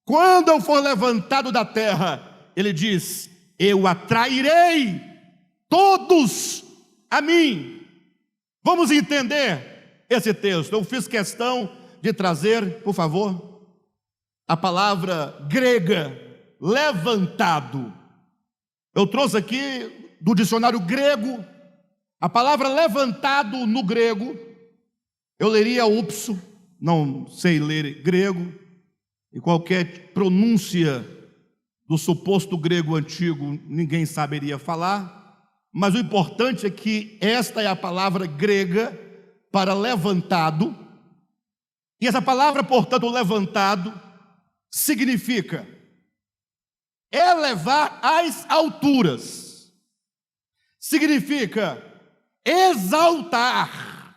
Quando eu for levantado da terra, ele diz, eu atrairei todos a mim. Vamos entender esse texto. Eu fiz questão de trazer, por favor, a palavra grega, levantado. Eu trouxe aqui do dicionário grego, a palavra levantado no grego, eu leria upso, não sei ler grego, e qualquer pronúncia do suposto grego antigo ninguém saberia falar, mas o importante é que esta é a palavra grega para levantado, e essa palavra, portanto, levantado, significa elevar às alturas, significa exaltar,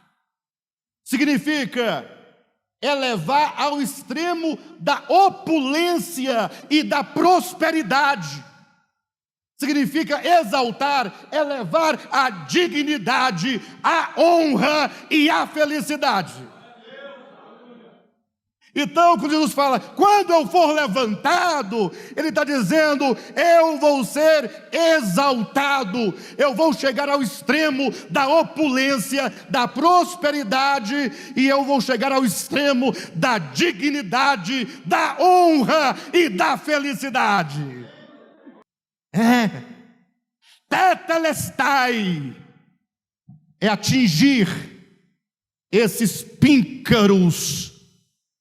significa elevar ao extremo da opulência e da prosperidade, significa exaltar, elevar a dignidade, a honra e a felicidade. Então, quando Jesus fala, quando eu for levantado, ele está dizendo, eu vou ser exaltado, eu vou chegar ao extremo da opulência, da prosperidade, e eu vou chegar ao extremo da dignidade, da honra e da felicidade. Tetelestai é atingir esses píncaros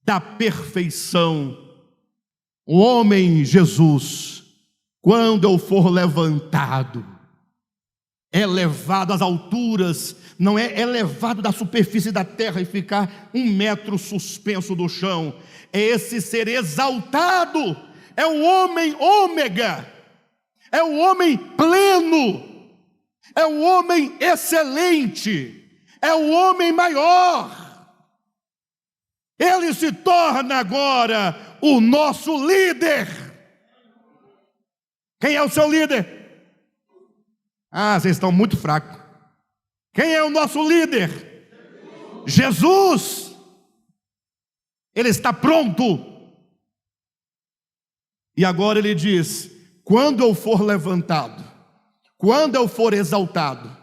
da perfeição. O homem Jesus, quando eu for levantado, elevado às alturas, não é elevado da superfície da terra e ficar 1 metro suspenso do chão, é esse ser exaltado, é o homem ômega, é o homem pleno, é o homem excelente, é o homem maior. Ele se torna agora o nosso líder. Quem é o seu líder? Vocês estão muito fracos. Quem é o nosso líder? Jesus, Ele está pronto. E agora Ele diz: quando eu for levantado, quando eu for exaltado,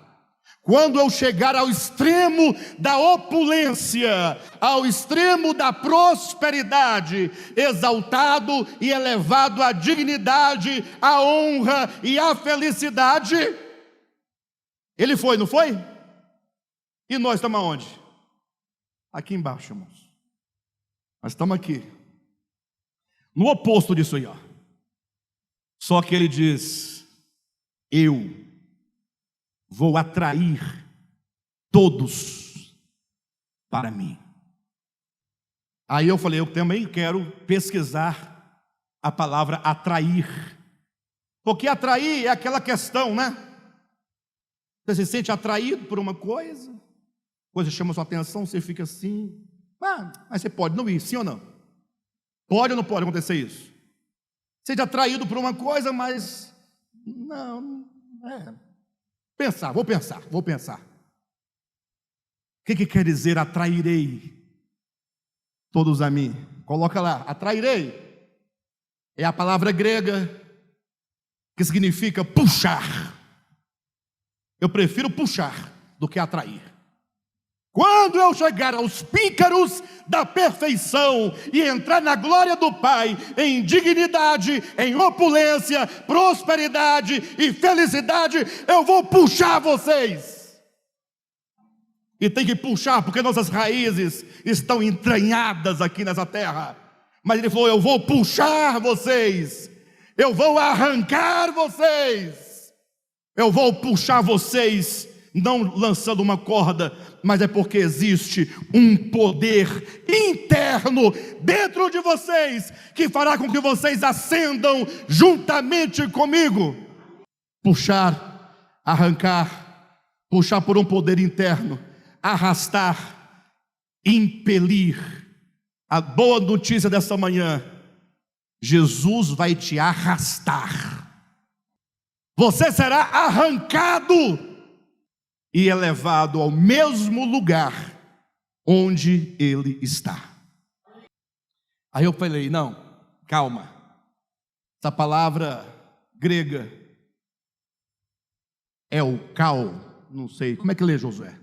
quando eu chegar ao extremo da opulência, ao extremo da prosperidade, exaltado e elevado à dignidade, à honra e à felicidade, Ele foi, não foi? E nós estamos aonde? Aqui embaixo, irmãos. Nós estamos aqui, no oposto disso aí, ó. Só que Ele diz: eu vou atrair todos para mim. Aí eu falei: eu também quero pesquisar a palavra atrair, porque atrair é aquela questão, né? Você se sente atraído por uma coisa, coisa chama sua atenção, você fica assim, mas você pode não ir, sim ou não? Pode ou não pode acontecer isso? Seja atraído por uma coisa, mas não, vou pensar. O que quer dizer atrairei todos a mim? Coloca lá, atrairei. É a palavra grega que significa puxar. Eu prefiro puxar do que atrair. Quando eu chegar aos píncaros da perfeição e entrar na glória do Pai, em dignidade, em opulência, prosperidade e felicidade, eu vou puxar vocês. E tem que puxar, porque nossas raízes estão entranhadas aqui nessa terra. Mas Ele falou: eu vou puxar vocês, eu vou arrancar vocês, eu vou puxar vocês, não lançando uma corda, mas é porque existe um poder interno dentro de vocês, que fará com que vocês ascendam juntamente comigo. Puxar, arrancar, puxar por um poder interno, arrastar, impelir. A boa notícia dessa manhã: Jesus vai te arrastar. Você será arrancado e é levado ao mesmo lugar onde Ele está. Aí eu falei: não, calma. Essa palavra grega é o cal, não sei, como é que lê, Josué?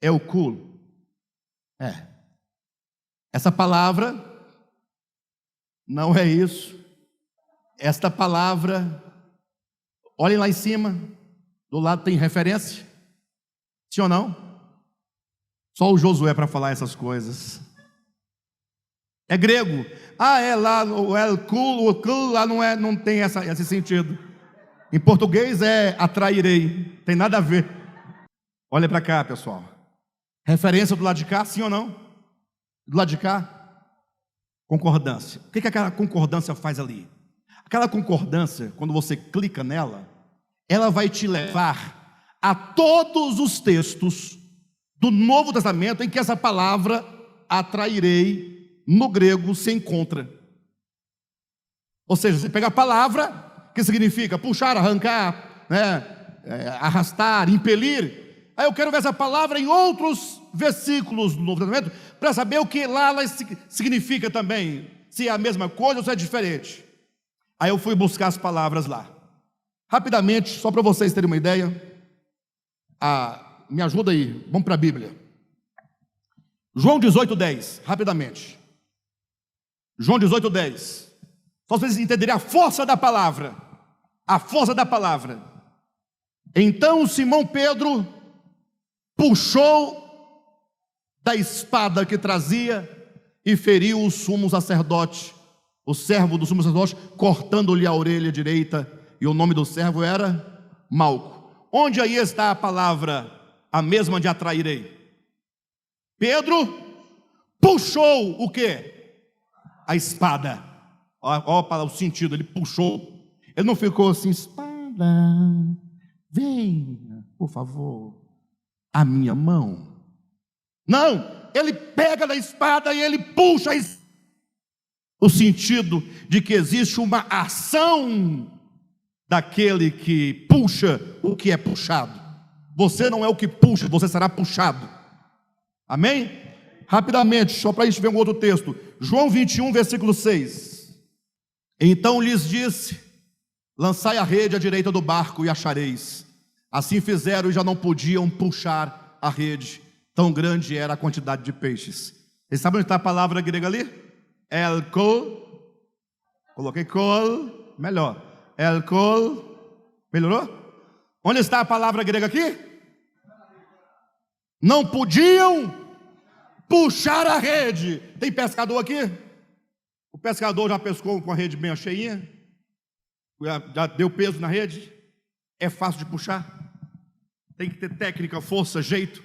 É o cul. Essa palavra não é isso. Esta palavra, olhem lá em cima, do lado tem referência? Sim ou não? Só o Josué para falar essas coisas. É grego. É lá, o kul lá não tem esse sentido. Em português é atrairei. Tem nada a ver. Olha para cá, pessoal. Referência do lado de cá, sim ou não? Do lado de cá, concordância. O que aquela concordância faz ali? Aquela concordância, quando você clica nela, ela vai te levar a todos os textos do Novo Testamento em que essa palavra atrairei no grego se encontra. Ou seja, você pega a palavra que significa puxar, arrancar, arrastar, impelir. Aí eu quero ver essa palavra em outros versículos do Novo Testamento para saber o que lá significa também, se é a mesma coisa ou se é diferente. Aí eu fui buscar as palavras lá. Rapidamente, só para vocês terem uma ideia, me ajuda aí, vamos para a Bíblia. João 18:10, rapidamente. João 18:10. Só para vocês entenderem a força da palavra. A força da palavra. Então Simão Pedro puxou da espada que trazia e feriu o sumo sacerdote, o servo do sumo sacerdote, cortando-lhe a orelha direita. E o nome do servo era Malco. Onde aí está a palavra, a mesma de atrairei? Pedro puxou o quê? A espada. Olha o sentido, ele puxou. Ele não ficou assim: espada, venha, por favor, a minha mão. Não, ele pega da espada e ele puxa a espada. O sentido de que existe uma ação daquele que puxa o que é puxado. Você não é o que puxa, você será puxado. Amém? Rapidamente, só para a gente ver um outro texto. João 21, versículo 6. Então lhes disse: lançai a rede à direita do barco e achareis. Assim fizeram e já não podiam puxar a rede, tão grande era a quantidade de peixes. Vocês sabem onde está a palavra grega ali? Elkol. Coloquei kol, melhor. Elkol, melhorou? Onde está a palavra grega aqui? Não podiam puxar a rede. Tem pescador aqui? O pescador já pescou com a rede bem cheinha? Já deu peso na rede? É fácil de puxar? Tem que ter técnica, força, jeito.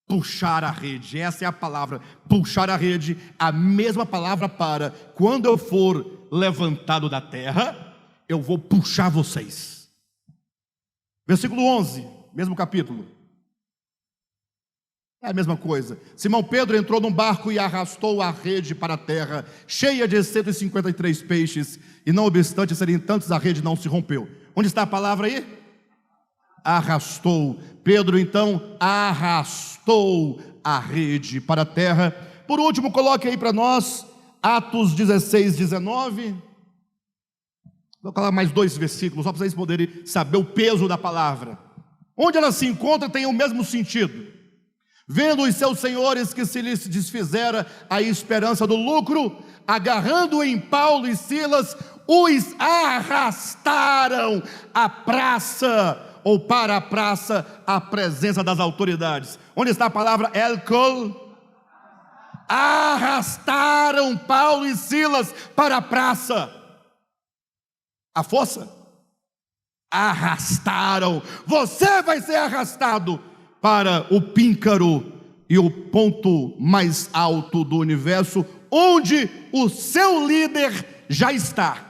Puxar a rede, essa é a palavra. Puxar a rede, a mesma palavra para quando eu for levantado da terra, eu vou puxar vocês. Versículo 11, mesmo capítulo. É a mesma coisa. Simão Pedro entrou num barco e arrastou a rede para a terra, cheia de 153 peixes, e não obstante serem tantos, a rede não se rompeu. Onde está a palavra aí? Arrastou. Pedro então arrastou a rede para a terra. Por último, coloque aí para nós Atos 16, 19. Vou colocar mais 2 versículos, só para vocês poderem saber o peso da palavra. Onde ela se encontra tem o mesmo sentido. Vendo os seus senhores que se lhes desfizera a esperança do lucro, agarrando em Paulo e Silas, os arrastaram à praça, ou para a praça, à presença das autoridades. Onde está a palavra elkol? Arrastaram Paulo e Silas para a praça. A força? Arrastaram. Você vai ser arrastado para o píncaro e o ponto mais alto do universo, onde o seu líder já está.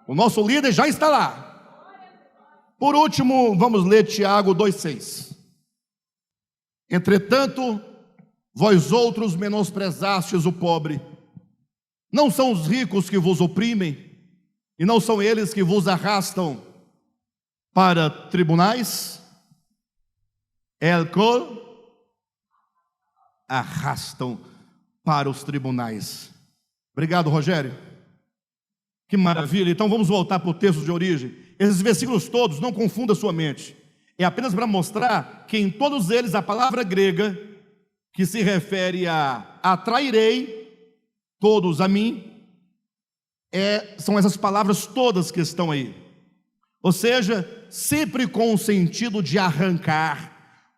O nosso líder já está lá. Por último, vamos ler Tiago 2,6. Entretanto, vós outros menosprezastes o pobre. Não são os ricos que vos oprimem, e não são eles que vos arrastam para tribunais? Elkol, arrastam para os tribunais. Obrigado, Rogério. Que maravilha. Então vamos voltar para o texto de origem. Esses versículos todos, não confunda sua mente. É apenas para mostrar que em todos eles a palavra grega, que se refere a atrairei todos a mim, são essas palavras todas que estão aí. Ou seja, sempre com o sentido de arrancar,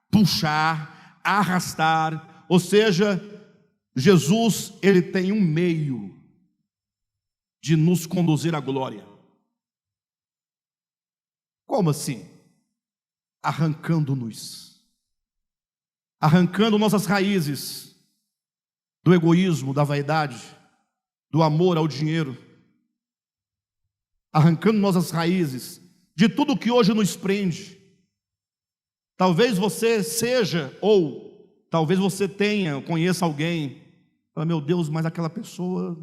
puxar, arrastar. Ou seja, Jesus, ele tem um meio de nos conduzir à glória. Como assim? Arrancando-nos, arrancando nossas raízes do egoísmo, da vaidade, do amor ao dinheiro, arrancando nossas raízes de tudo que hoje nos prende. Talvez você seja, ou talvez você conheça alguém, fala, meu Deus, mas aquela pessoa,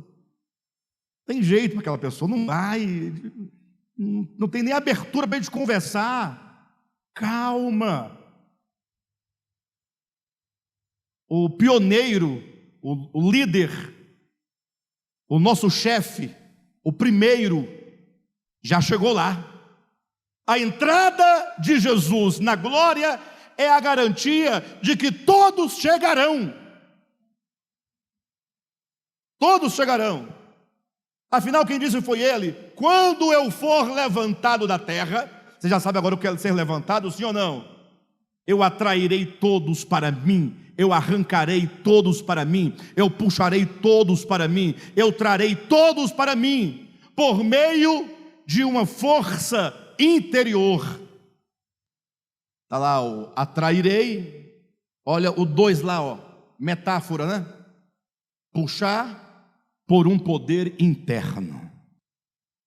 tem jeito para aquela pessoa, não vai, não tem nem abertura para a gente conversar. Calma. O pioneiro, o líder, o nosso chefe, o primeiro, já chegou lá. A entrada de Jesus na glória é a garantia de que todos chegarão. Todos chegarão. Afinal, quem disse foi ele: quando eu for levantado da terra, você já sabe agora o que é ser levantado, sim ou não? Eu atrairei todos para mim, eu arrancarei todos para mim, eu puxarei todos para mim, eu trarei todos para mim, por meio de uma força interior. Está lá o atrairei, olha o 2 lá, ó, metáfora, né? Puxar por um poder interno.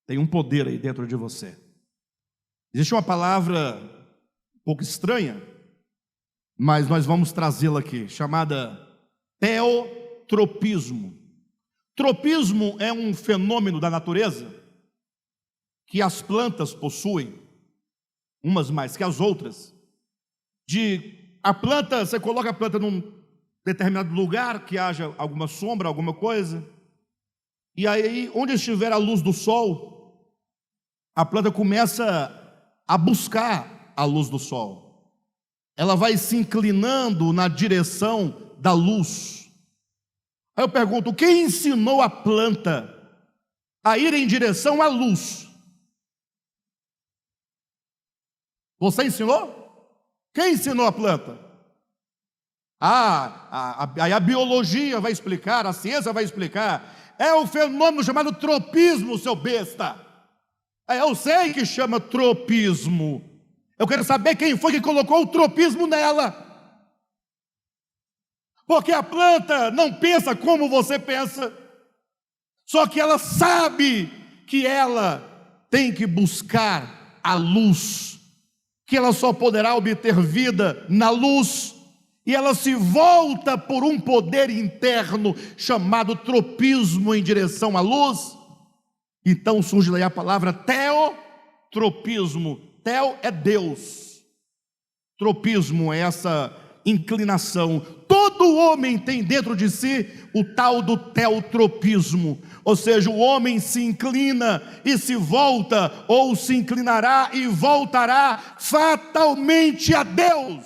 Tem um poder aí dentro de você. Existe uma palavra um pouco estranha, mas nós vamos trazê-la aqui, chamada teotropismo. Tropismo é um fenômeno da natureza que as plantas possuem, umas mais que as outras, de a planta, você coloca a planta num determinado lugar que haja alguma sombra, alguma coisa, e aí onde estiver a luz do sol, a planta começa a buscar a luz do sol. Ela vai se inclinando na direção da luz. Aí eu pergunto, quem ensinou a planta a ir em direção à luz? Você ensinou? Quem ensinou a planta? Aí a biologia vai explicar, a ciência vai explicar. É o fenômeno chamado tropismo, seu besta. Eu sei que chama tropismo. Eu quero saber quem foi que colocou o tropismo nela. Porque a planta não pensa como você pensa, só que ela sabe que ela tem que buscar a luz, que ela só poderá obter vida na luz, e ela se volta por um poder interno chamado tropismo em direção à luz. Então surge daí a palavra teotropismo. Teo é Deus, tropismo é essa inclinação. Todo homem tem dentro de si o tal do teotropismo, ou seja, o homem se inclina e se volta, ou se inclinará e voltará fatalmente a Deus.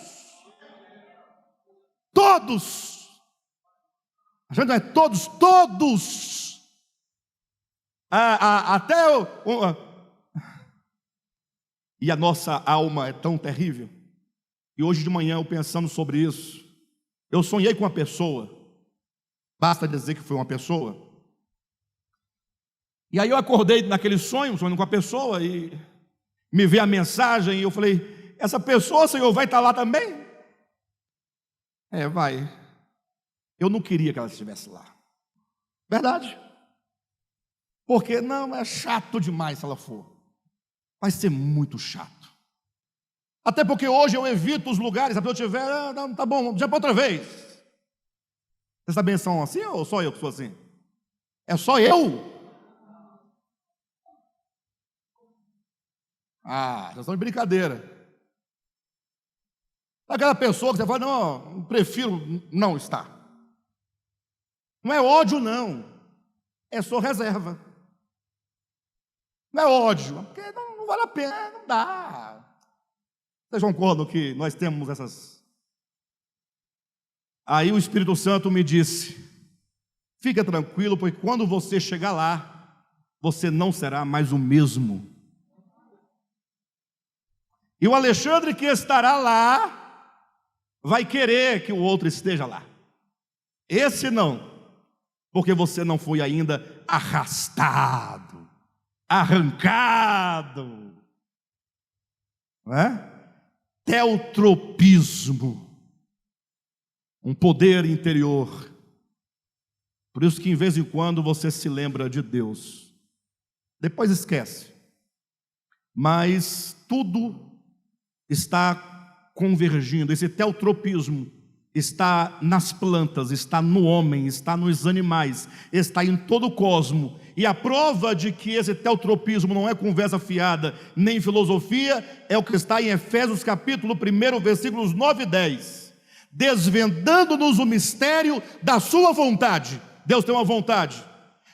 Todos, a gente não é todos, todos, e a nossa alma é tão terrível. E hoje de manhã, eu pensando sobre isso, eu sonhei com uma pessoa, basta dizer que foi uma pessoa, e aí eu acordei naquele sonho, sonhando com a pessoa, e me veio a mensagem, e eu falei, essa pessoa, Senhor, vai estar lá também? Vai. Eu não queria que ela estivesse lá, verdade, porque não, é chato demais se ela for, vai ser muito chato. Até porque hoje eu evito os lugares, se a pessoa tiver, não, tá bom, já para outra vez. Vocês também são assim ou só eu que sou assim? É só eu? Já estão de brincadeira. Aquela pessoa que você fala, não, prefiro não estar. Não é ódio não, é só reserva. Não é ódio, porque não vale a pena, não dá. Vocês concordam que nós temos essas? Aí o Espírito Santo me disse, fica tranquilo, porque quando você chegar lá, você não será mais o mesmo. E o Alexandre que estará lá, vai querer que o outro esteja lá. Esse não, porque você não foi ainda arrastado, arrancado, não é? Teotropismo, um poder interior. Por isso que em vez em quando você se lembra de Deus, depois esquece, mas tudo está convergindo. Esse teotropismo está nas plantas, está no homem, está nos animais, está em todo o cosmo. E a prova de que esse teotropismo não é conversa fiada, nem filosofia, é o que está em Efésios capítulo 1, versículos 9 e 10. Desvendando-nos o mistério da sua vontade. Deus tem uma vontade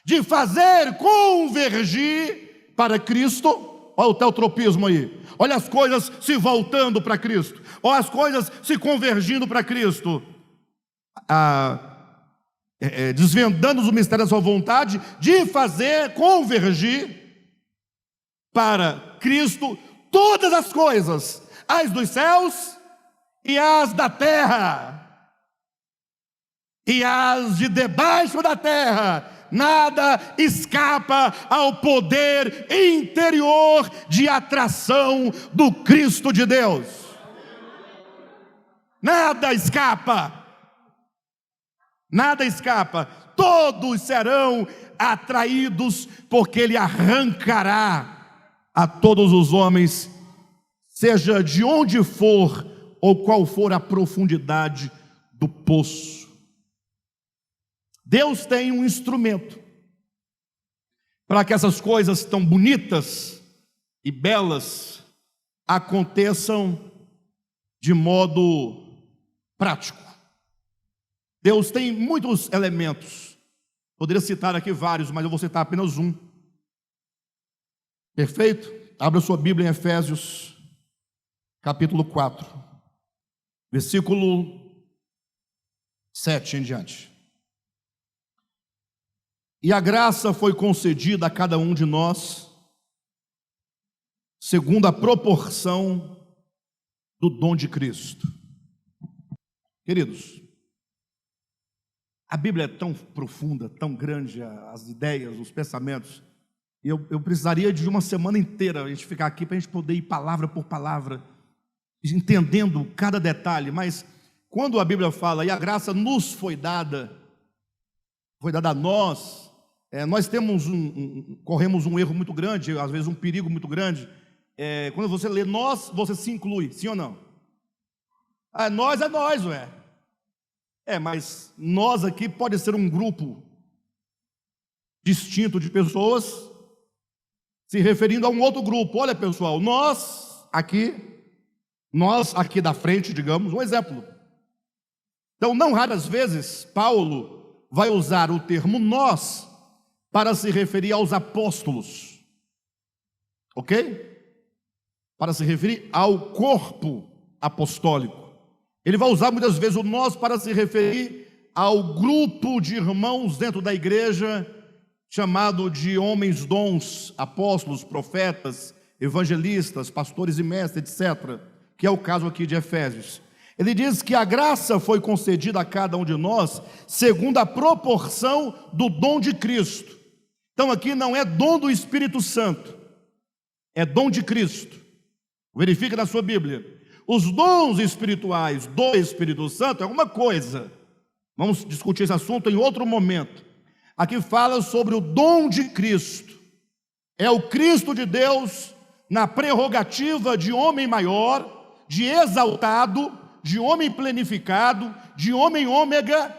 de fazer convergir para Cristo. Olha o teotropismo aí. Olha as coisas se voltando para Cristo. Olha as coisas se convergindo para Cristo. Desvendando o mistério da sua vontade, de fazer convergir para Cristo todas as coisas, as dos céus e as da terra, e as de debaixo da terra. Nada escapa ao poder interior de atração do Cristo de Deus. Nada escapa. Nada escapa, todos serão atraídos, porque Ele arrancará a todos os homens, seja de onde for, ou qual for a profundidade do poço. Deus tem um instrumento para que essas coisas tão bonitas e belas aconteçam de modo prático. Deus tem muitos elementos. Poderia citar aqui vários, mas eu vou citar apenas um. Perfeito? Abra sua Bíblia em Efésios, capítulo 4, versículo 7 em diante. E a graça foi concedida a cada um de nós, segundo a proporção do dom de Cristo. Queridos, a Bíblia é tão profunda, tão grande, as ideias, os pensamentos, e eu precisaria de uma semana inteira a gente ficar aqui para a gente poder ir palavra por palavra, entendendo cada detalhe. Mas quando a Bíblia fala, e a graça nos foi dada a nós, nós temos corremos um erro muito grande, às vezes um perigo muito grande. Quando você lê nós, você se inclui, sim ou não? Nós é nós, ué. Mas nós aqui pode ser um grupo distinto de pessoas se referindo a um outro grupo. Olha, pessoal, nós aqui da frente, digamos, um exemplo. Então, não raras vezes, Paulo vai usar o termo nós para se referir aos apóstolos, ok? Para se referir ao corpo apostólico. Ele vai usar muitas vezes o nós para se referir ao grupo de irmãos dentro da igreja, chamado de homens dons, apóstolos, profetas, evangelistas, pastores e mestres, etc., que é o caso aqui de Efésios. Ele diz que a graça foi concedida a cada um de nós, segundo a proporção do dom de Cristo. Então aqui não é dom do Espírito Santo, é dom de Cristo. Verifique na sua Bíblia. Os dons espirituais do Espírito Santo é uma coisa. Vamos discutir esse assunto em outro momento. Aqui fala sobre o dom de Cristo. É o Cristo de Deus na prerrogativa de homem maior, de exaltado, de homem plenificado, de homem ômega,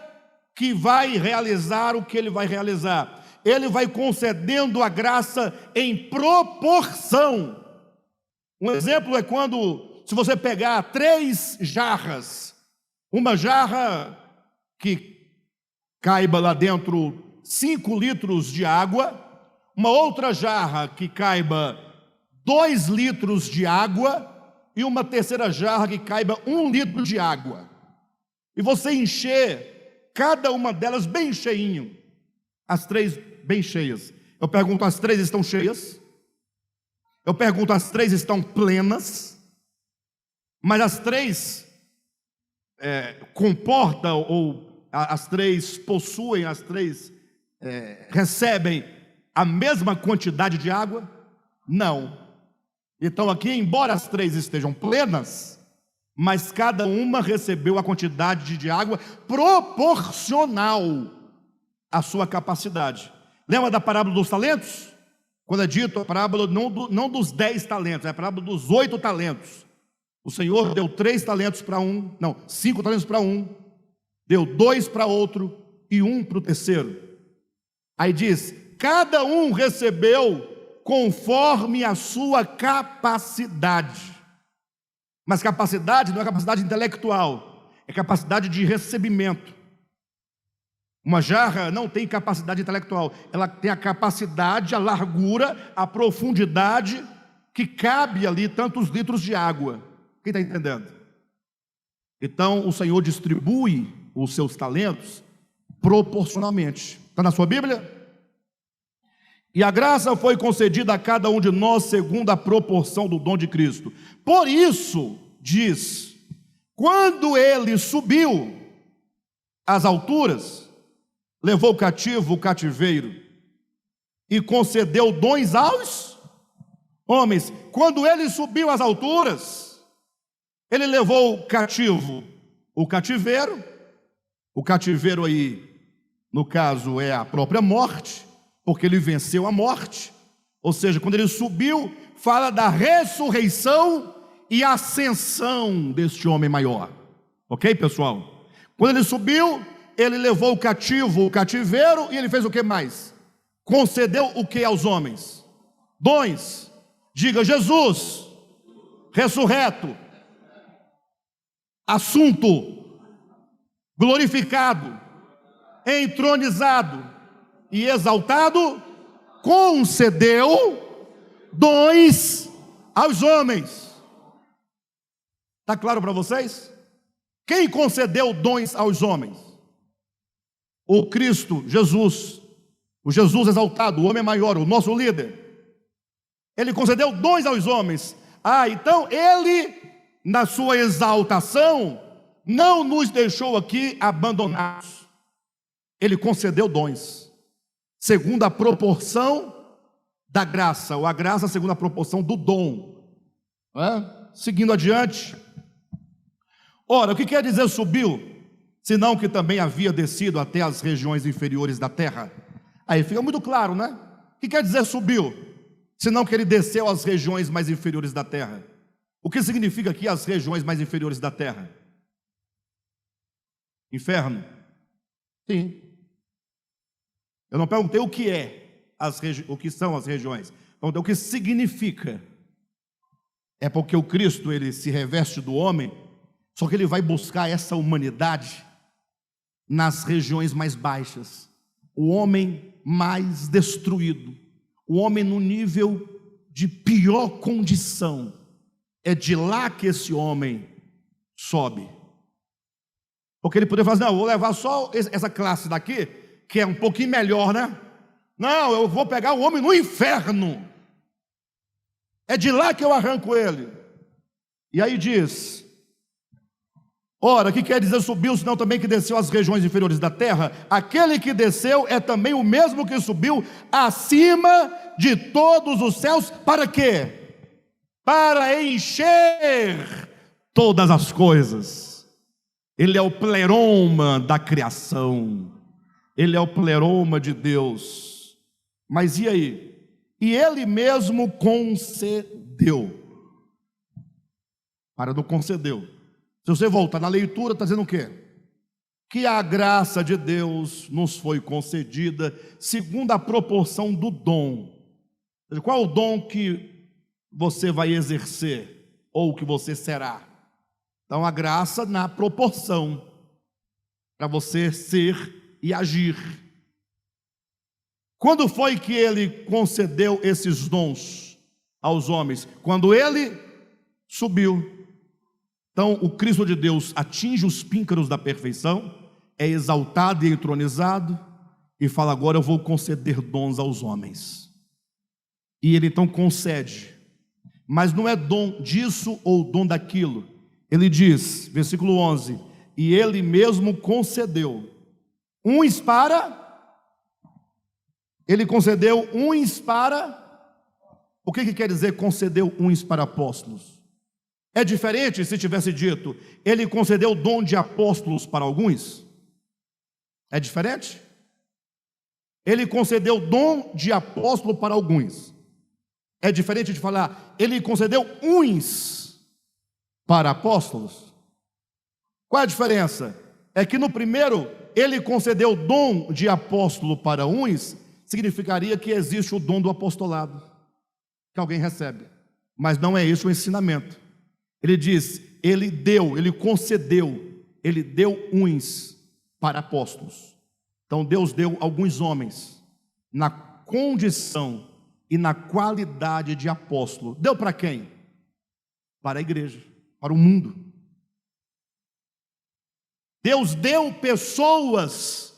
que vai realizar o que ele vai realizar. Ele vai concedendo a graça em proporção. Um exemplo é quando, se você pegar 3 jarras, uma jarra que caiba lá dentro 5 litros de água, uma outra jarra que caiba 2 litros de água e uma terceira jarra que caiba 1 litro de água. E você encher cada uma delas bem cheinho, as 3 bem cheias. Eu pergunto, as 3 estão cheias? Eu pergunto, as 3 estão plenas? Mas as 3 comportam, ou as 3 possuem, as 3 recebem a mesma quantidade de água? Não. Então aqui, embora as 3 estejam plenas, mas cada uma recebeu a quantidade de água proporcional à sua capacidade. Lembra da parábola dos talentos? Quando é dito a parábola não dos 10 talentos, é a parábola dos 8 talentos. O Senhor deu 3 talentos para 5 talentos para um, deu 2 para outro e 1 para o terceiro. Aí diz, cada um recebeu conforme a sua capacidade. Mas capacidade não é capacidade intelectual, é capacidade de recebimento. Uma jarra não tem capacidade intelectual, ela tem a capacidade, a largura, a profundidade que cabe ali tantos litros de água. Quem está entendendo? Então o Senhor distribui os seus talentos proporcionalmente. Está na sua Bíblia? E a graça foi concedida a cada um de nós segundo a proporção do dom de Cristo. Por isso, diz, quando ele subiu às alturas, levou cativo o cativeiro e concedeu dons aos homens. Quando ele subiu às alturas, ele levou cativo o cativeiro aí, no caso, é a própria morte, porque ele venceu a morte. Ou seja, quando ele subiu, fala da ressurreição e ascensão deste homem maior. Ok, pessoal? Quando ele subiu, ele levou o cativo, o cativeiro, e ele fez o que mais? Concedeu o que aos homens? Dons. Diga, Jesus, ressurreto. Assunto, glorificado, entronizado e exaltado, concedeu dons aos homens. Está claro para vocês? Quem concedeu dons aos homens? O Cristo, Jesus, o Jesus exaltado, o homem maior, o nosso líder. Ele concedeu dons aos homens. Então ele, na sua exaltação, não nos deixou aqui abandonados. Ele concedeu dons, segundo a proporção da graça, ou a graça segundo a proporção do dom. Seguindo adiante. Ora, o que quer dizer subiu? Senão que também havia descido até as regiões inferiores da terra. Aí fica muito claro, né? O que quer dizer subiu? Senão que ele desceu às regiões mais inferiores da terra. O que significa aqui as regiões mais inferiores da terra? Inferno? Sim. Eu não perguntei o que o que são as regiões. Perguntei o que significa. É porque o Cristo, ele se reveste do homem, só que ele vai buscar essa humanidade nas regiões mais baixas. O homem mais destruído, o homem no nível de pior condição. É de lá que esse homem sobe. Porque ele poderia falar, não, eu vou levar só essa classe daqui, que é um pouquinho melhor, né? Não, eu vou pegar o homem no inferno. É de lá que eu arranco ele. E aí diz, ora, o que quer dizer subiu, senão também que desceu às regiões inferiores da terra? Aquele que desceu é também o mesmo que subiu acima de todos os céus, para quê? Para encher todas as coisas. Ele é o pleroma da criação, ele é o pleroma de Deus. Mas e aí? E ele mesmo concedeu. Para do concedeu. Se você voltar na leitura, está dizendo o quê? Que a graça de Deus nos foi concedida segundo a proporção do dom. Qual é o dom que você vai exercer, ou que você será? Então a graça na proporção, para você ser e agir. Quando foi que ele concedeu esses dons aos homens? Quando ele subiu. Então o Cristo de Deus atinge os píncaros da perfeição, é exaltado e entronizado, e fala, agora eu vou conceder dons aos homens. E ele então concede, mas não é dom disso ou dom daquilo. Ele diz, versículo 11, e ele mesmo concedeu uns para... Ele concedeu uns para... O que quer dizer concedeu uns para apóstolos? É diferente se tivesse dito, ele concedeu o dom de apóstolos para alguns? É diferente? Ele concedeu o dom de apóstolo para alguns. É diferente de falar, ele concedeu uns para apóstolos? Qual é a diferença? É que no primeiro, ele concedeu o dom de apóstolo para uns, significaria que existe o dom do apostolado, que alguém recebe. Mas não é esse o ensinamento. Ele diz, ele deu, ele concedeu, ele deu uns para apóstolos. Então Deus deu alguns homens na condição e na qualidade de apóstolo. Deu para quem? Para a igreja, para o mundo. Deus deu pessoas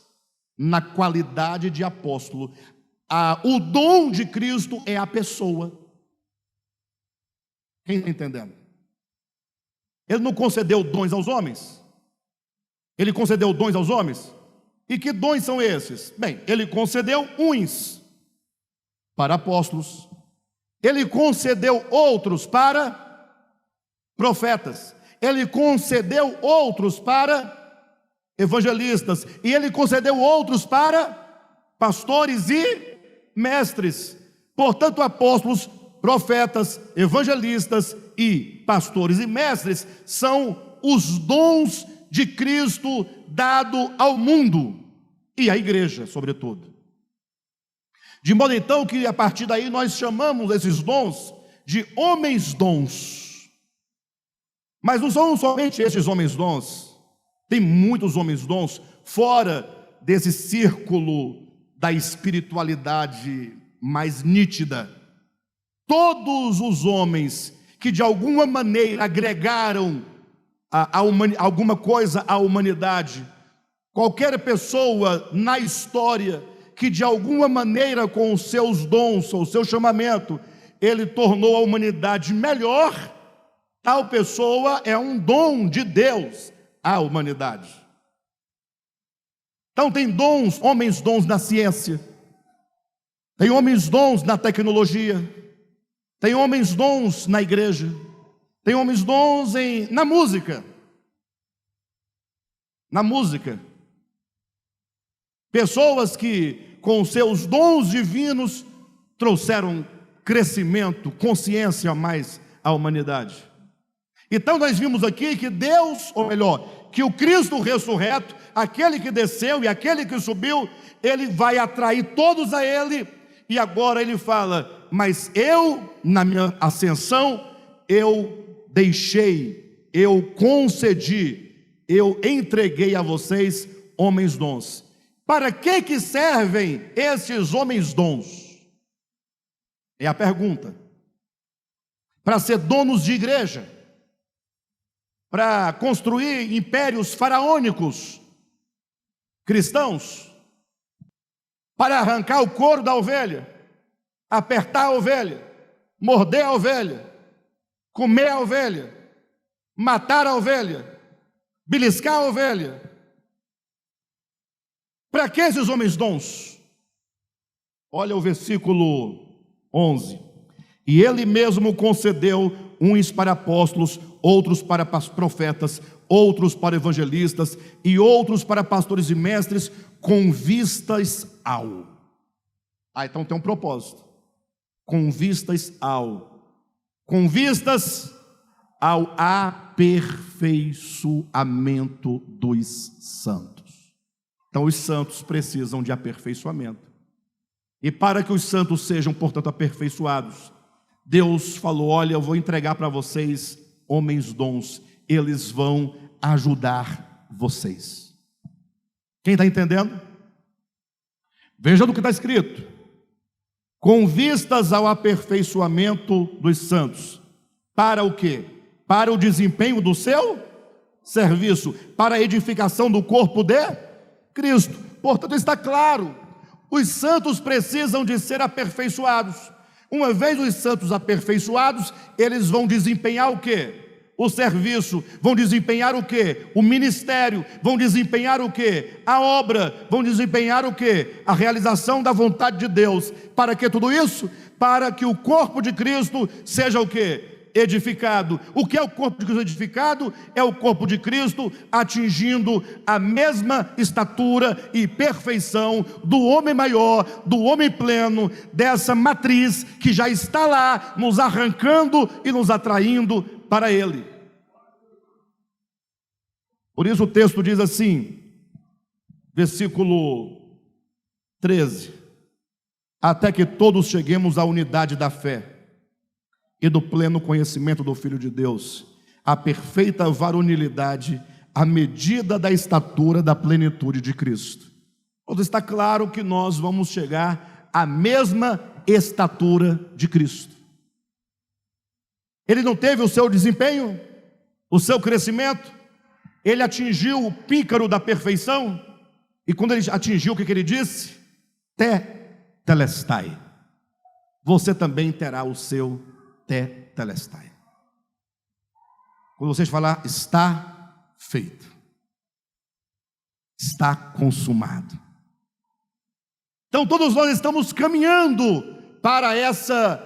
na qualidade de apóstolo. O dom de Cristo é a pessoa. Quem está entendendo? Ele não concedeu dons aos homens? Ele concedeu dons aos homens? E que dons são esses? Bem, ele concedeu uns para apóstolos, ele concedeu outros para profetas, ele concedeu outros para evangelistas, e ele concedeu outros para pastores e mestres. Portanto, apóstolos, profetas, evangelistas e pastores e mestres são os dons de Cristo dado ao mundo e à igreja, sobretudo. De modo então que a partir daí nós chamamos esses dons de homens dons. Mas não são somente esses homens dons. Tem muitos homens dons fora desse círculo da espiritualidade mais nítida. Todos os homens que de alguma maneira agregaram alguma coisa à humanidade, qualquer pessoa na história que de alguma maneira com os seus dons, ou o seu chamamento, ele tornou a humanidade melhor, tal pessoa é um dom de Deus à humanidade. Então tem dons, homens dons na ciência, tem homens dons na tecnologia, tem homens dons na igreja, tem homens dons na música. Na música. Pessoas que com seus dons divinos trouxeram crescimento, consciência a mais à humanidade. Então nós vimos aqui que Deus, ou melhor, que o Cristo ressurreto, aquele que desceu e aquele que subiu, ele vai atrair todos a ele. E agora ele fala: mas eu, na minha ascensão, eu deixei, eu concedi, eu entreguei a vocês homens dons. Para que servem esses homens dons? É a pergunta. Para ser donos de igreja, para construir impérios faraônicos cristãos, para arrancar o couro da ovelha, apertar a ovelha, morder a ovelha, comer a ovelha, matar a ovelha, beliscar a ovelha. Para que esses homens dons? Olha o versículo 11. E ele mesmo concedeu uns para apóstolos, outros para profetas, outros para evangelistas e outros para pastores e mestres, com vistas ao. Então tem um propósito. Com vistas ao aperfeiçoamento dos santos. Então os santos precisam de aperfeiçoamento. E para que os santos sejam, portanto, aperfeiçoados, Deus falou: olha, eu vou entregar para vocês homens dons, eles vão ajudar vocês. Quem está entendendo? Veja do que está escrito: com vistas ao aperfeiçoamento dos santos. Para o quê? Para o desempenho do seu serviço, para a edificação do corpo de Cristo. Portanto, está claro, os santos precisam de ser aperfeiçoados. Uma vez os santos aperfeiçoados, eles vão desempenhar o quê? O serviço. Vão desempenhar o quê? O ministério. Vão desempenhar o quê? A obra. Vão desempenhar o quê? A realização da vontade de Deus. Para que tudo isso? Para que o corpo de Cristo seja o quê? Edificado. O que é o corpo de Cristo edificado? É o corpo de Cristo atingindo a mesma estatura e perfeição do homem maior, do homem pleno, dessa matriz que já está lá, nos arrancando e nos atraindo para Ele. Por isso o texto diz assim, versículo 13: até que todos cheguemos à unidade da fé e do pleno conhecimento do Filho de Deus, a perfeita varonilidade, à medida da estatura da plenitude de Cristo. Então está claro que nós vamos chegar à mesma estatura de Cristo. Ele não teve o seu desempenho, o seu crescimento, ele atingiu o pícaro da perfeição, e quando ele atingiu, o que ele disse? Telestai. Você também terá o seu telestai. Quando vocês falar, está feito, está consumado. Então todos nós estamos caminhando para essa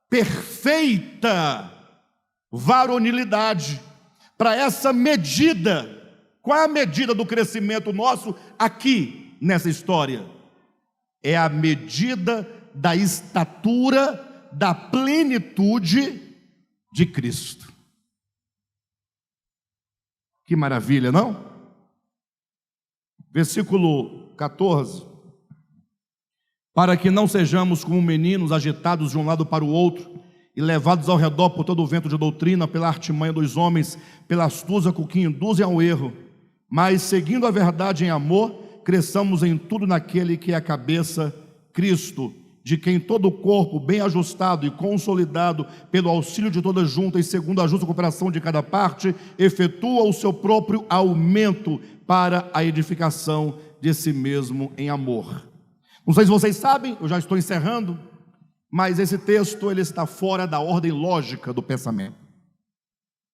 perfeita varonilidade, para essa medida. Qual é a medida do crescimento nosso aqui nessa história? É a medida da estatura da plenitude de Cristo. Que maravilha, não? Versículo 14: para que não sejamos como meninos agitados de um lado para o outro e levados ao redor por todo o vento de doutrina, pela artimanha dos homens, pela astúcia com que induzem ao erro, mas seguindo a verdade em amor, cresçamos em tudo naquele que é a cabeça, Cristo, de quem todo o corpo, bem ajustado e consolidado pelo auxílio de toda junta e segundo a justa cooperação de cada parte, efetua o seu próprio aumento para a edificação de si mesmo em amor. Não sei se vocês sabem, eu já estou encerrando, mas esse texto ele está fora da ordem lógica do pensamento.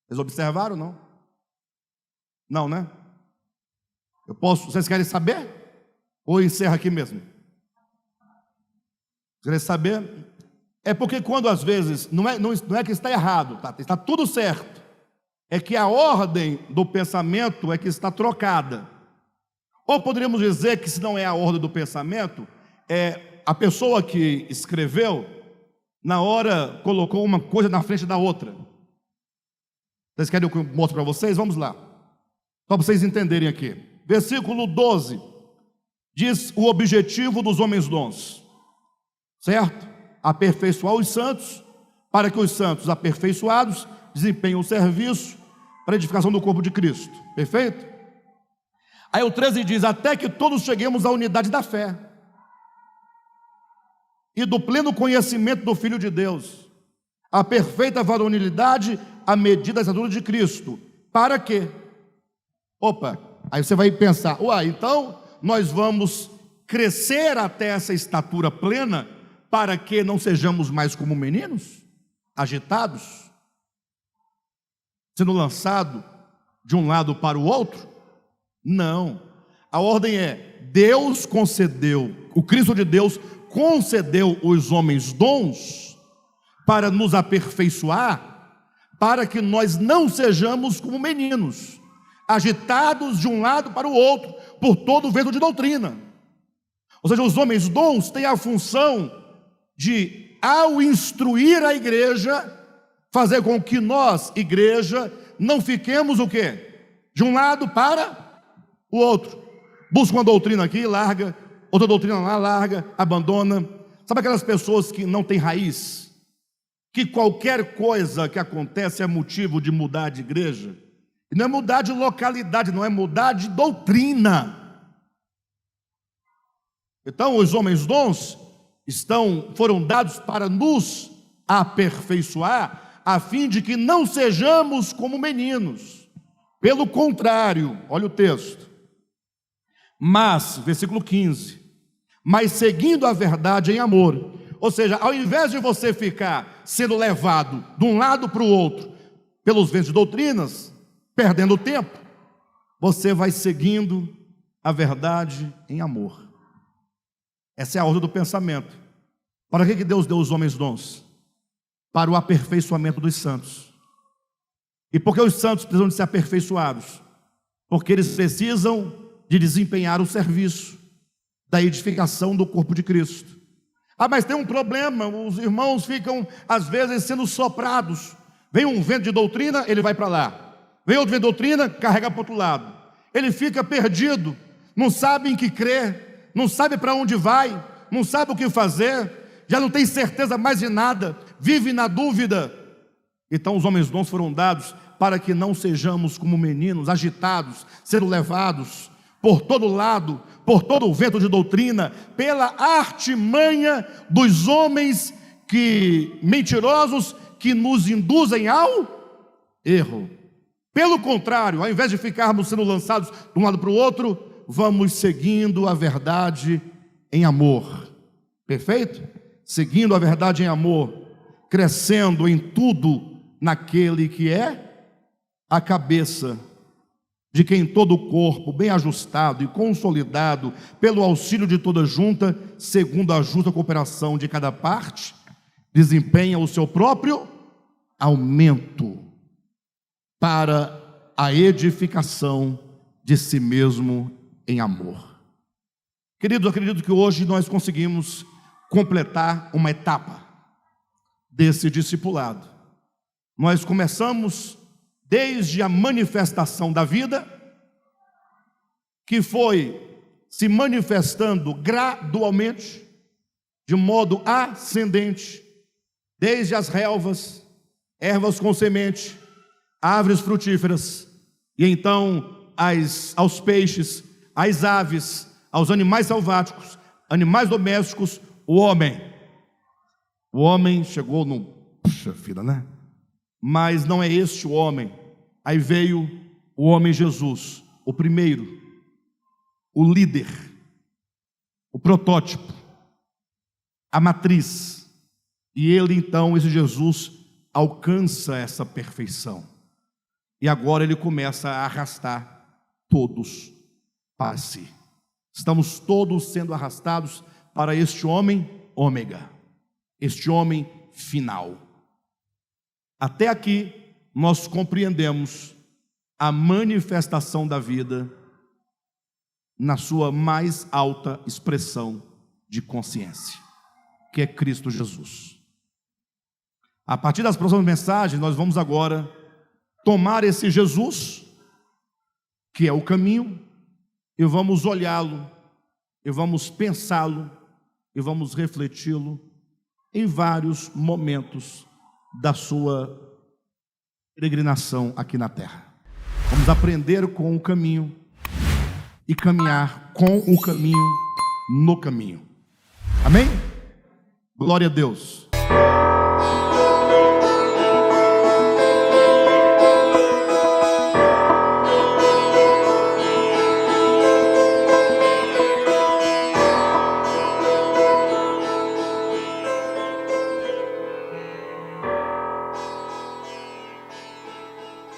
Vocês observaram, não? Não, né? Vocês querem saber? Ou encerra aqui mesmo? Querem saber? É porque quando às vezes, não é que está errado, está tudo certo. É que a ordem do pensamento é que está trocada. Ou poderíamos dizer que se não é a ordem do pensamento, é a pessoa que escreveu, na hora colocou uma coisa na frente da outra. Vocês querem que eu mostre para vocês? Vamos lá. Só para vocês entenderem aqui. Versículo 12. Diz o objetivo dos homens dons. Certo? Aperfeiçoar os santos, para que os santos aperfeiçoados desempenhem o serviço para a edificação do corpo de Cristo. Perfeito? Aí o 13 diz, até que todos cheguemos à unidade da fé e do pleno conhecimento do Filho de Deus, a perfeita varonilidade à medida da estatura de Cristo. Para quê? Aí você vai pensar, então nós vamos crescer até essa estatura plena para que não sejamos mais como meninos, agitados, sendo lançado de um lado para o outro? Não, a ordem é, Deus concedeu, o Cristo de Deus concedeu os homens dons para nos aperfeiçoar, para que nós não sejamos como meninos, agitados de um lado para o outro, por todo o vento de doutrina. Ou seja, os homens dons têm a função de, ao instruir a igreja, fazer com que nós, igreja, não fiquemos o quê? De um lado para o outro. Busca uma doutrina aqui, larga, outra doutrina lá, larga, abandona. Sabe aquelas pessoas que não têm raiz? Que qualquer coisa que acontece é motivo de mudar de igreja? E não é mudar de localidade, não é mudar de doutrina. Então os homens dons foram dados para nos aperfeiçoar, a fim de que não sejamos como meninos. Pelo contrário, olha o texto. Mas, versículo 15, mas seguindo a verdade em amor. Ou seja, ao invés de você ficar sendo levado de um lado para o outro, pelos ventos de doutrinas, perdendo tempo, você vai seguindo a verdade em amor. Essa é a ordem do pensamento. Para que Deus deu os homens dons? Para o aperfeiçoamento dos santos. E por que os santos precisam de ser aperfeiçoados? Porque eles precisam de desempenhar o serviço da edificação do corpo de Cristo. Mas tem um problema, os irmãos ficam às vezes sendo soprados. Vem um vento de doutrina, ele vai para lá. Vem outro vento de doutrina, carrega para o outro lado. Ele fica perdido, não sabe em que crer, não sabe para onde vai, não sabe o que fazer, já não tem certeza mais de nada, vive na dúvida. Então os homens dons foram dados para que não sejamos como meninos, agitados, sendo levados por todo lado, por todo o vento de doutrina, pela artimanha dos homens mentirosos que nos induzem ao erro. Pelo contrário, ao invés de ficarmos sendo lançados de um lado para o outro, vamos seguindo a verdade em amor. Perfeito? Seguindo a verdade em amor, crescendo em tudo naquele que é a cabeça, de quem todo o corpo, bem ajustado e consolidado, pelo auxílio de toda junta, segundo a justa cooperação de cada parte, desempenha o seu próprio aumento para a edificação de si mesmo em amor. Queridos, eu acredito que hoje nós conseguimos completar uma etapa desse discipulado. Nós começamos desde a manifestação da vida, que foi se manifestando gradualmente, de modo ascendente, desde as relvas, ervas com semente, árvores frutíferas, e então aos peixes, às aves, aos animais selváticos, animais domésticos, o homem. O homem chegou no... Puxa vida, né? Mas não é este o homem. Aí veio o homem Jesus, o primeiro, o líder, o protótipo, a matriz. E ele então, esse Jesus, alcança essa perfeição. E agora ele começa a arrastar todos para si. Estamos todos sendo arrastados para este homem ômega, este homem final. Até aqui nós compreendemos a manifestação da vida na sua mais alta expressão de consciência, que é Cristo Jesus. A partir das próximas mensagens, nós vamos agora tomar esse Jesus, que é o caminho, e vamos olhá-lo, e vamos pensá-lo, e vamos refleti-lo em vários momentos da sua peregrinação aqui na terra. Vamos aprender com o caminho e caminhar com o caminho no caminho. Amém? Glória a Deus.